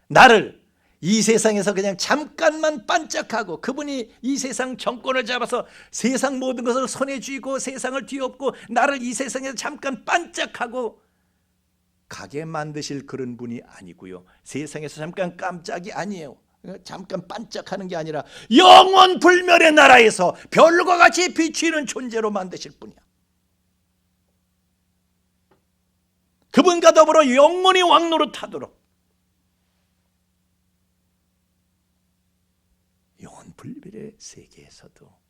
C: 나를 이 세상에서 그냥 잠깐만 반짝하고, 그분이 이 세상 정권을 잡아서 세상 모든 것을 손에 쥐고 세상을 뒤엎고 나를 이 세상에서 잠깐 반짝하고 가게 만드실 그런 분이 아니고요, 세상에서 잠깐 깜짝이 아니에요. 잠깐 반짝하는 게 아니라 영원 불멸의 나라에서 별과 같이 비추이는 존재로 만드실 분이야. 그분과 더불어 영원히 왕노릇하도록 영원 불멸의 세계에서도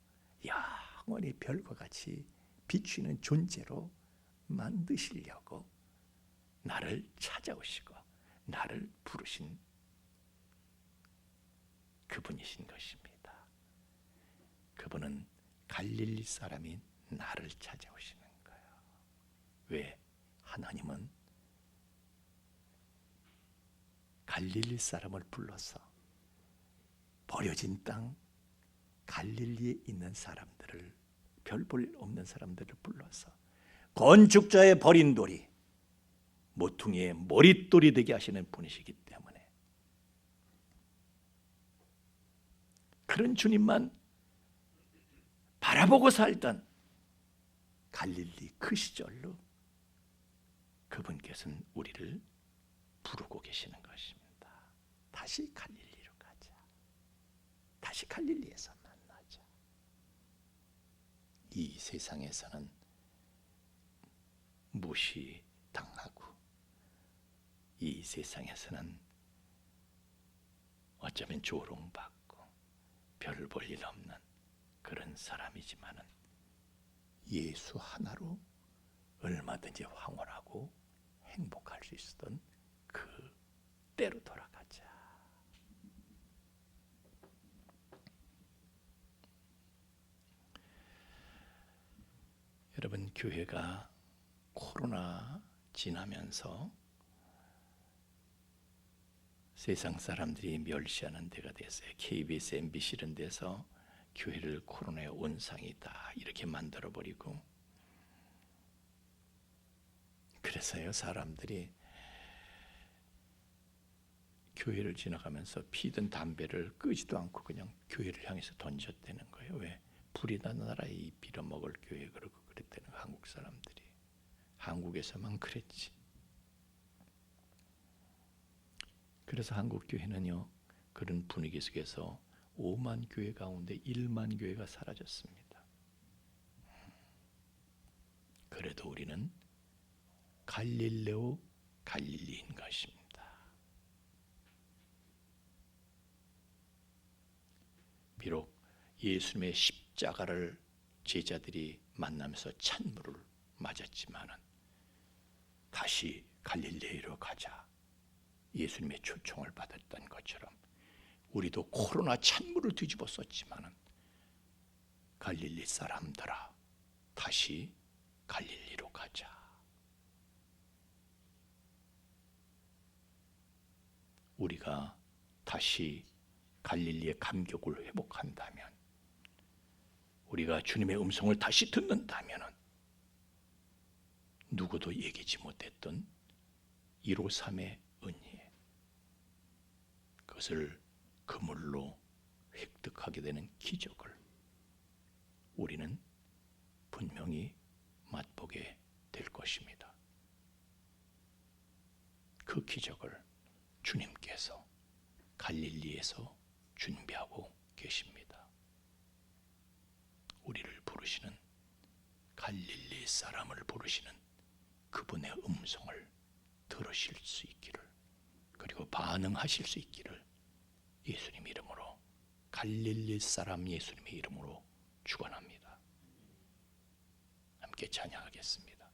C: 영원히 별과 같이 비추는 존재로 만드시려고 나를 찾아오시고 나를 부르신 그분이신 것입니다. 그분은 갈릴리 사람인 나를 찾아오시는 거예요. 왜? 하나님은 갈릴리 사람을 불러서 버려진 땅 갈릴리에 있는 사람들을, 별 볼 없는 사람들을 불러서 건축자의 버린 돌이 모퉁이의 머릿돌이 되게 하시는 분이시기 때문에 그런 주님만 바라보고 살던 갈릴리 그 시절로 그분께서는 우리를 부르고 계시는 것입니다. 다시 갈릴리로 가자. 다시 갈릴리에서 만나자. 이 세상에서는 무시당하고 이 세상에서는 어쩌면 조롱받고 별 볼 일 없는 그런 사람이지만은 예수 하나로 얼마든지 황홀하고 행복할 수 있었던 그 때로 돌아가자. 여러분, 교회가 코로나 지나면서 세상 사람들이 멸시하는 데가 됐어요. KBS, MBC 이런 데서 교회를 코로나의 온상이다 이렇게 만들어버리고, 그래서요 사람들이 교회를 지나가면서 피던 담배를 끄지도 않고 그냥 교회를 향해서 던졌다는 거예요. 왜? 불이 난 나라에 빌어먹을 교회 그러고 그랬다는 거예요. 한국 사람들이. 한국에서만 그랬지. 그래서 한국 교회는요 그런 분위기 속에서 5만 교회 가운데 1만 교회가 사라졌습니다. 그래도 우리는 갈릴레오 갈릴리인 것입니다. 비록 예수님의 십자가를 제자들이 만나면서 찬물을 맞았지만은 다시 갈릴레로 가자 예수님의 초청을 받았던 것처럼 우리도 코로나 찬물을 뒤집어 썼지만은 갈릴리 사람들아 다시 갈릴리로 가자. 우리가 다시 갈릴리의 감격을 회복한다면, 우리가 주님의 음성을 다시 듣는다면 누구도 얘기지 못했던 153의 은혜, 그것을 그물로 획득하게 되는 기적을 우리는 분명히 맛보게 될 것입니다. 그 기적을 주님께서 갈릴리에서 준비하고 계십니다. 우리를 부르시는, 갈릴리 사람을 부르시는 그분의 음성을 들으실 수 있기를, 그리고 반응하실 수 있기를 예수님 이름으로, 갈릴리 사람 예수님의 이름으로 축원합니다. 함께 찬양하겠습니다.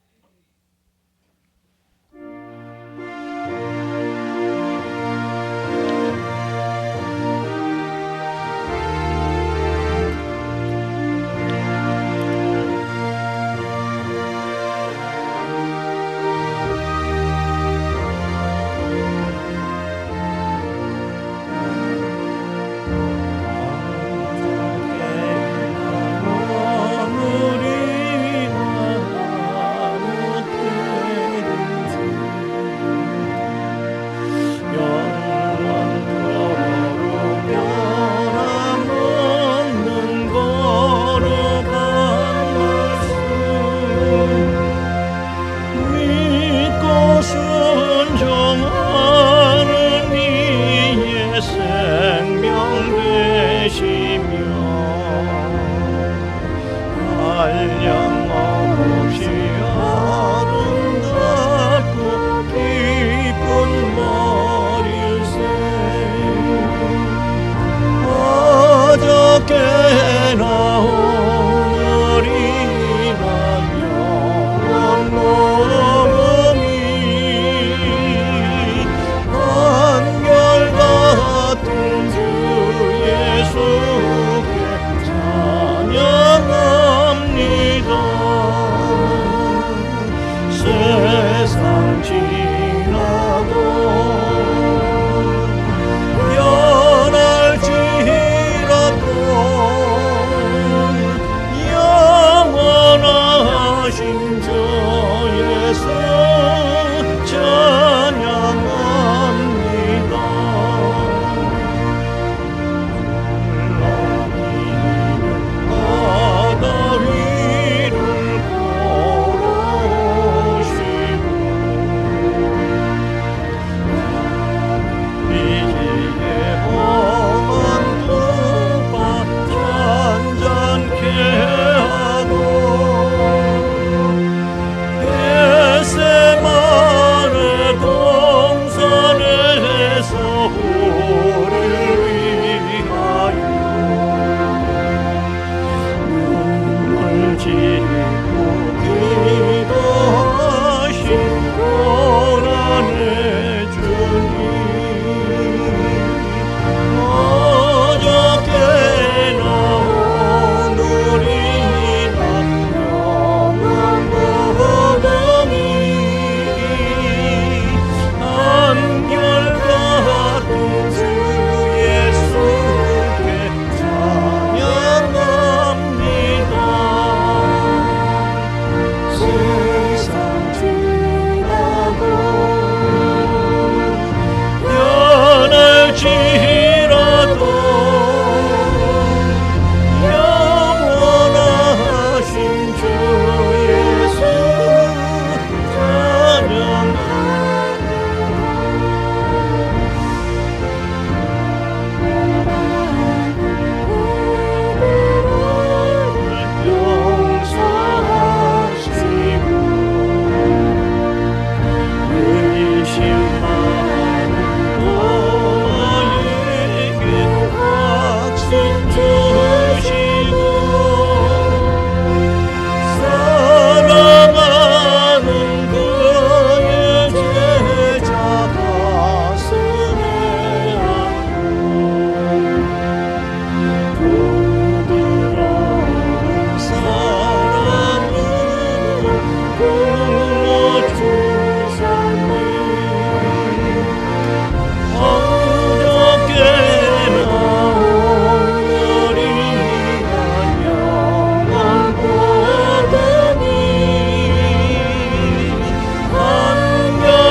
C: 나오느리라 영원 모범이 한결같은 주 예수께 찬양합니다. 세상 지나도 변할지라도 영원하신 주 예수 찬양합니다. 바다 위를 걸어오시고 이제 험한 두바 잔잔케 하고 겟세마네 동산에서 우리를 위하여 눈물 짓고 기도하신 고난의 주님 어저께 나오느리라 영원 모범이 한결같은 주 예수께 찬양합니다. 세상 지나고 변할지라도 영원하신 주 예수 용서하시고 의심하는 너에게 확신 주시고 사랑하는 그의 제자 가슴에 안고 부드러운 사랑으로 품어주셨네. 어저께 나오느리라 영원 보름이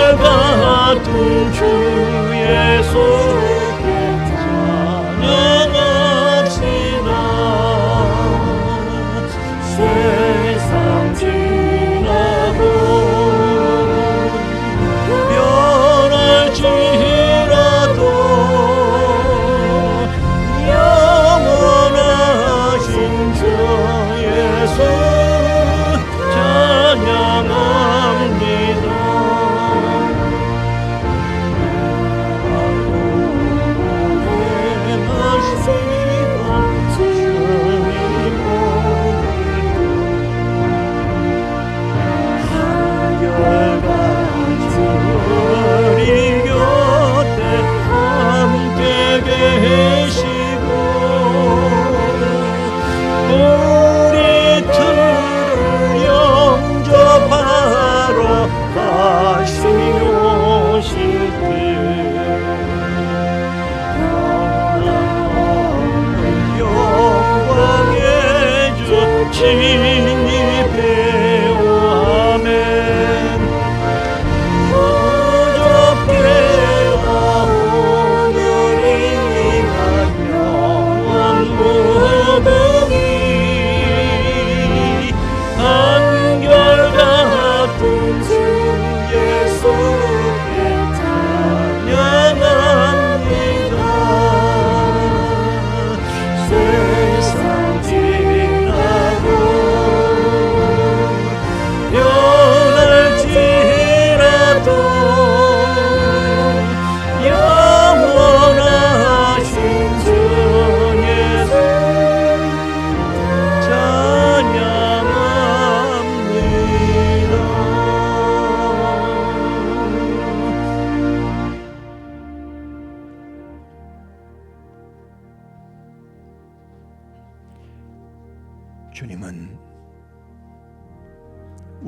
C: 한결같은 주 예수께 찬양합시다. 세상 지나고 변할지라도 영원하신 주 예수 찬양합니다.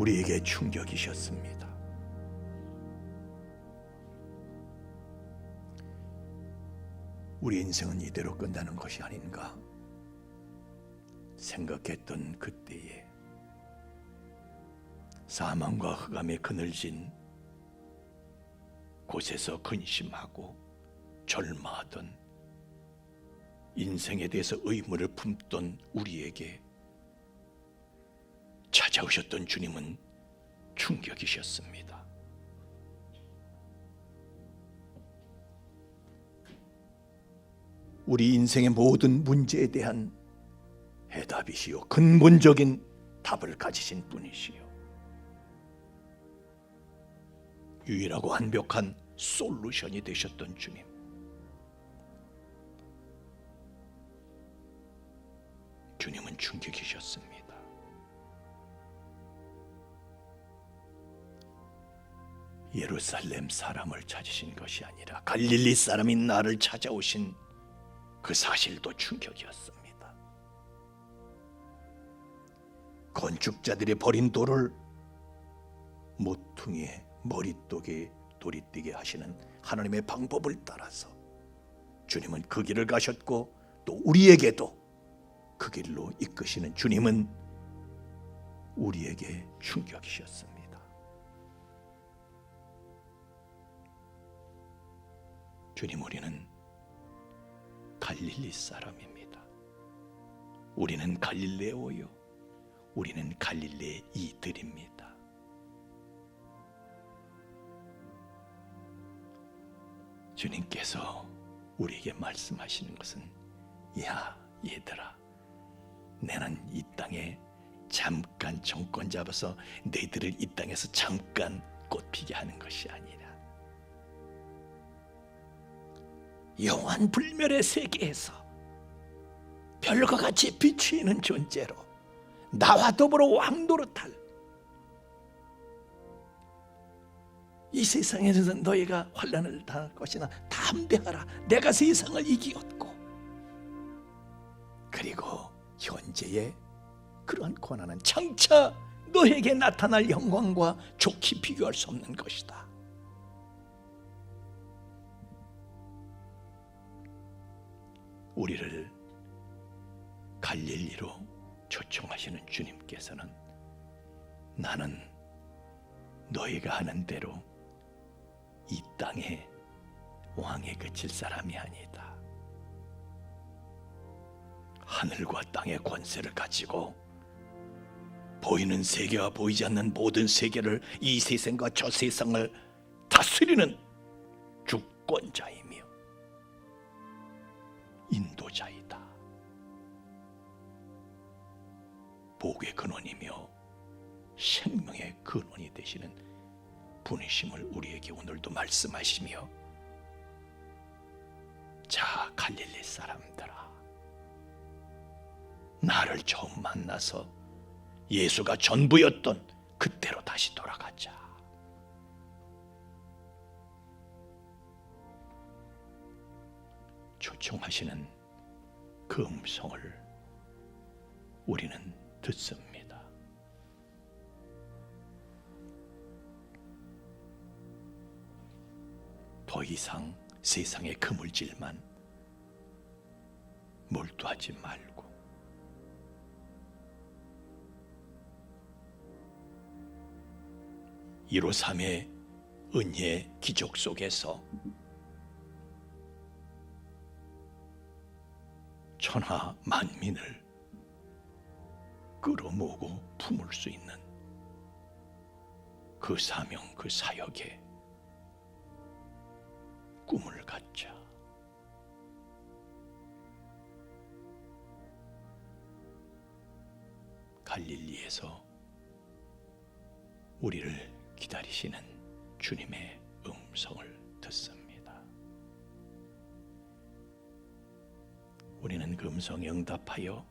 C: 우리에게 충격이셨습니다. 우리 인생은 이대로 끝나는 것이 아닌가 생각했던 그때에 사망과 흑암의 그늘진 곳에서 근심하고 절마하던 인생에 대해서 의문을 품던 우리에게 찾아오셨던 주님은 충격이셨습니다. 우리 인생의 모든 문제에 대한 해답이시요 근본적인 답을 가지신 분이시요 유일하고 완벽한 솔루션이 되셨던 주님, 주님은 충격이셨습니다. 예루살렘 사람을 찾으신 것이 아니라 갈릴리 사람인 나를 찾아오신 그 사실도 충격이었습니다. 건축자들이 버린 돌을 모퉁이에 머릿독에 돌이 띄게 하시는 하나님의 방법을 따라서 주님은 그 길을 가셨고 또 우리에게도 그 길로 이끄시는 주님은 우리에게 충격이셨습니다. 주님, 우리는 갈릴리 사람입니다. 우리는 갈릴레오요, 우리는 갈릴레 이들입니다. 주님께서 우리에게 말씀하시는 것은, 야 얘들아, 나는 이 땅에 잠깐 정권 잡아서 너희들을 이 땅에서 잠깐 꽃피게 하는 것이 아니라 영원 불멸의 세계에서 별과 같이 비추이는 존재로 나와 더불어 왕노릇할 이 세상에서 너희가 환난을 당할 것이나 담대하라, 내가 세상을 이기었고, 그리고 현재의 그러한 고난은 장차 너에게 나타날 영광과 좋게 비교할 수 없는 것이다. 우리를 갈릴리로 초청하시는 주님께서는, 나는 너희가 하는 대로 이 땅에 왕에 그칠 사람이 아니다. 하늘과 땅의 권세를 가지고 보이는 세계와 보이지 않는 모든 세계를, 이 세상과 저 세상을 다스리는 주권자이며 인도자이다. 복의 근원이며 생명의 근원이 되시는 분이심을 우리에게 오늘도 말씀하시며, 자 갈릴리 사람들아, 나를 처음 만나서 예수가 전부였던 그때로 다시 돌아가자. 초청하시는 그 음성을 우리는 듣습니다. 더 이상 세상의 그물질만 몰두하지 말고 이로삼의 은혜의 기적 속에서 천하 만민을 끌어모으고 품을 수 있는 그 사명, 그 사역에 꿈을 갖자. 갈릴리에서 우리를 기다리시는 주님의 음성을 듣습니다. 우리는 그 음성에 응답하여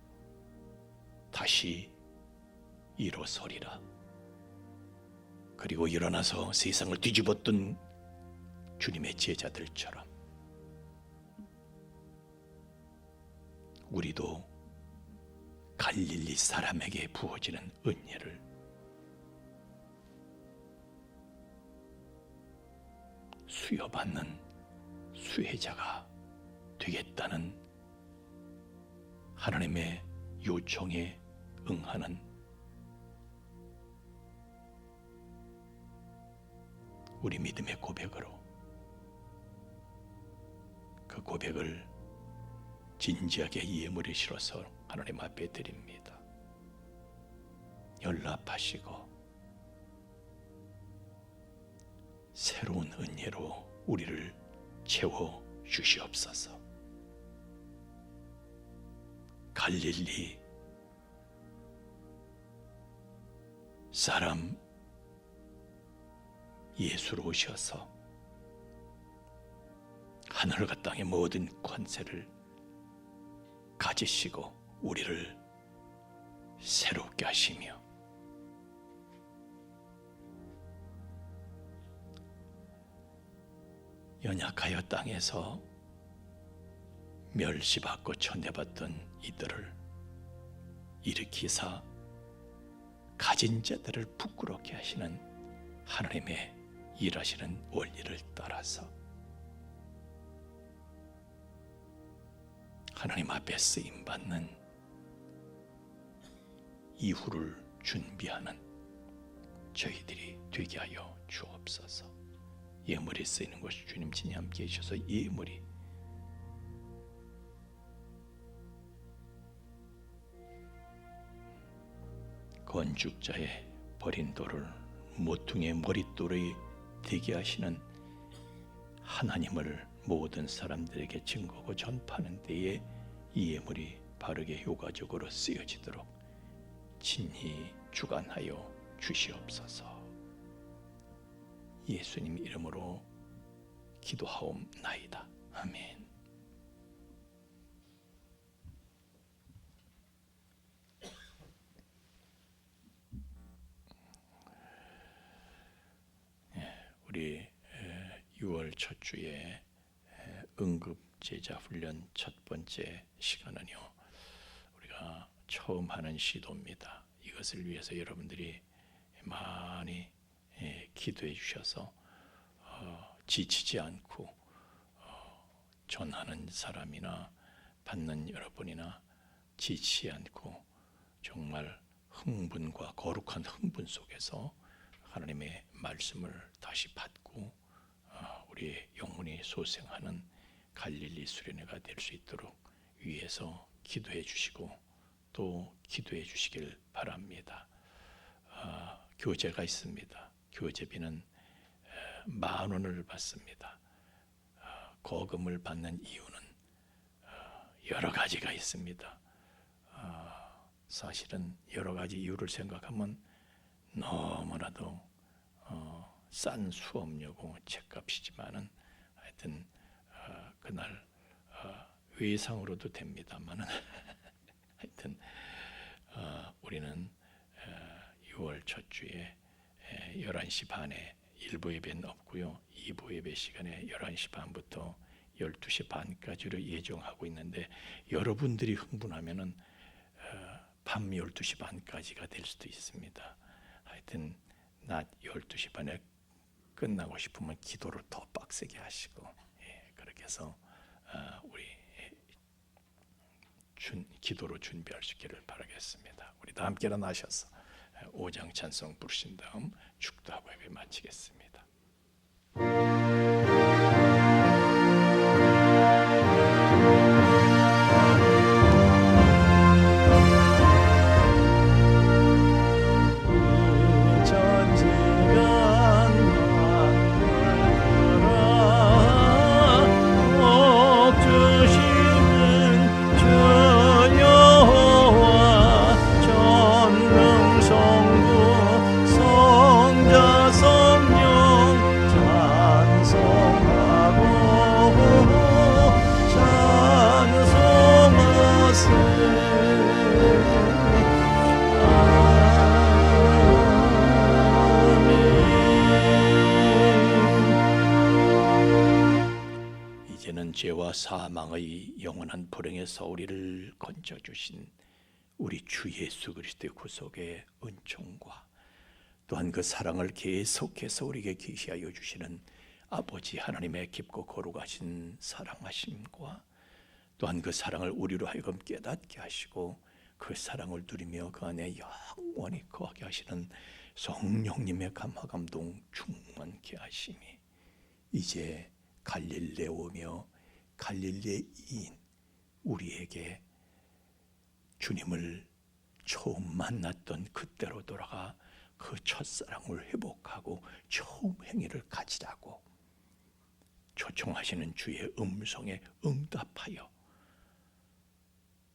C: 다시 일어서리라. 그리고 일어나서 세상을 뒤집었던 주님의 제자들처럼 우리도 갈릴리 사람에게 부어지는 은혜를 수여받는 수혜자가 되겠다는 하나님의 요청에 응하는 우리 믿음의 고백으로 그 고백을 진지하게 예물에 실어서 하나님 앞에 드립니다. 연락하시고 새로운 은혜로 우리를 채워 주시옵소서. 갈릴리 사람 예수로 오셔서 하늘과 땅의 모든 권세를 가지시고 우리를 새롭게 하시며 연약하여 땅에서 멸시받고 천대받던 이들을 일으키사 가진 자들을 부끄럽게 하시는 하나님의 일하시는 원리를 따라서 하나님 앞에 쓰임받는 이후를 준비하는 저희들이 되게 하여 주옵소서. 예물이 쓰이는 것이 주님 친히 함께 해주셔서 예물이 건축자의 버린 돌을 모퉁이의 머릿돌이 되게 하시는 하나님을 모든 사람들에게 증거하고 전파하는 데에 이 예물이 바르게 효과적으로 쓰여지도록 친히 주관하여 주시옵소서. 예수님 이름으로 기도하옵나이다. 아멘. 우리 6월 첫 주에 응급제자 훈련 첫 번째 시간은요, 우리가 처음 하는 시도입니다. 이것을 위해서 여러분들이 많이 기도해 주셔서 지치지 않고 전하는 사람이나 받는 여러분이나 지치지 않고 정말 흥분과 거룩한 흥분 속에서 하나님의 말씀을 다시 받고 우리의 영혼이 소생하는 갈릴리 수련회가 될 수 있도록 위에서 기도해 주시고 또 기도해 주시길 바랍니다. 교재가 있습니다. 교재비는 10,000원을 받습니다. 거금을 받는 이유는 여러 가지가 있습니다. 사실은 여러 가지 이유를 생각하면 너무나도 싼 수업료고 책값이지만은 하여튼 그날 외상으로도 됩니다만은 하여튼 우리는 6월 첫 주에 11시 반에 1부 예배는 없고요. 2부 예배 시간에 11시 반부터 12시 반까지로 예정하고 있는데 여러분들이 흥분하면은 밤 12시 반까지가 될 수도 있습니다. 하여튼 낮 12시 반에 끝나고 싶으면 기도를 더 빡세게 하시고 그렇게 해서 우리 기도로 준비할 수 있기를 바라겠습니다. 우리 다 함께 일어나셔서 5장 찬송 부르신 다음 축도하고 예배 마치겠습니다. 죄와 사망의 영원한 불행에서 우리를 건져주신 우리 주 예수 그리스도의 구속의 은총과 또한 그 사랑을 계속해서 우리에게 계시하여 주시는 아버지 하나님의 깊고 거룩하신 사랑하심과 또한 그 사랑을 우리로 하여금 깨닫게 하시고 그 사랑을 누리며 그 안에 영원히 거하게 하시는 성령님의 감화감동 충만케 하심이 이제 갈릴레오며 갈릴레이인 우리에게 주님을 처음 만났던 그때로 돌아가 그 첫사랑을 회복하고 처음 행위를 가지라고 초청하시는 주의 음성에 응답하여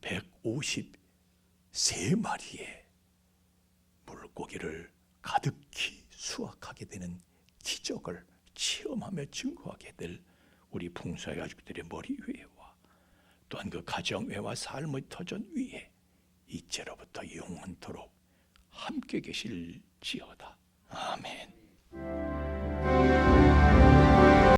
C: 153마리의 물고기를 가득히 수확하게 되는 기적을 체험하며 증거하게 될 우리 풍수의 가족들의 머리 위에와 또한 그 가정 외와 삶의 터전 위에 이제로부터 영원토록 함께 계실지어다. 아멘.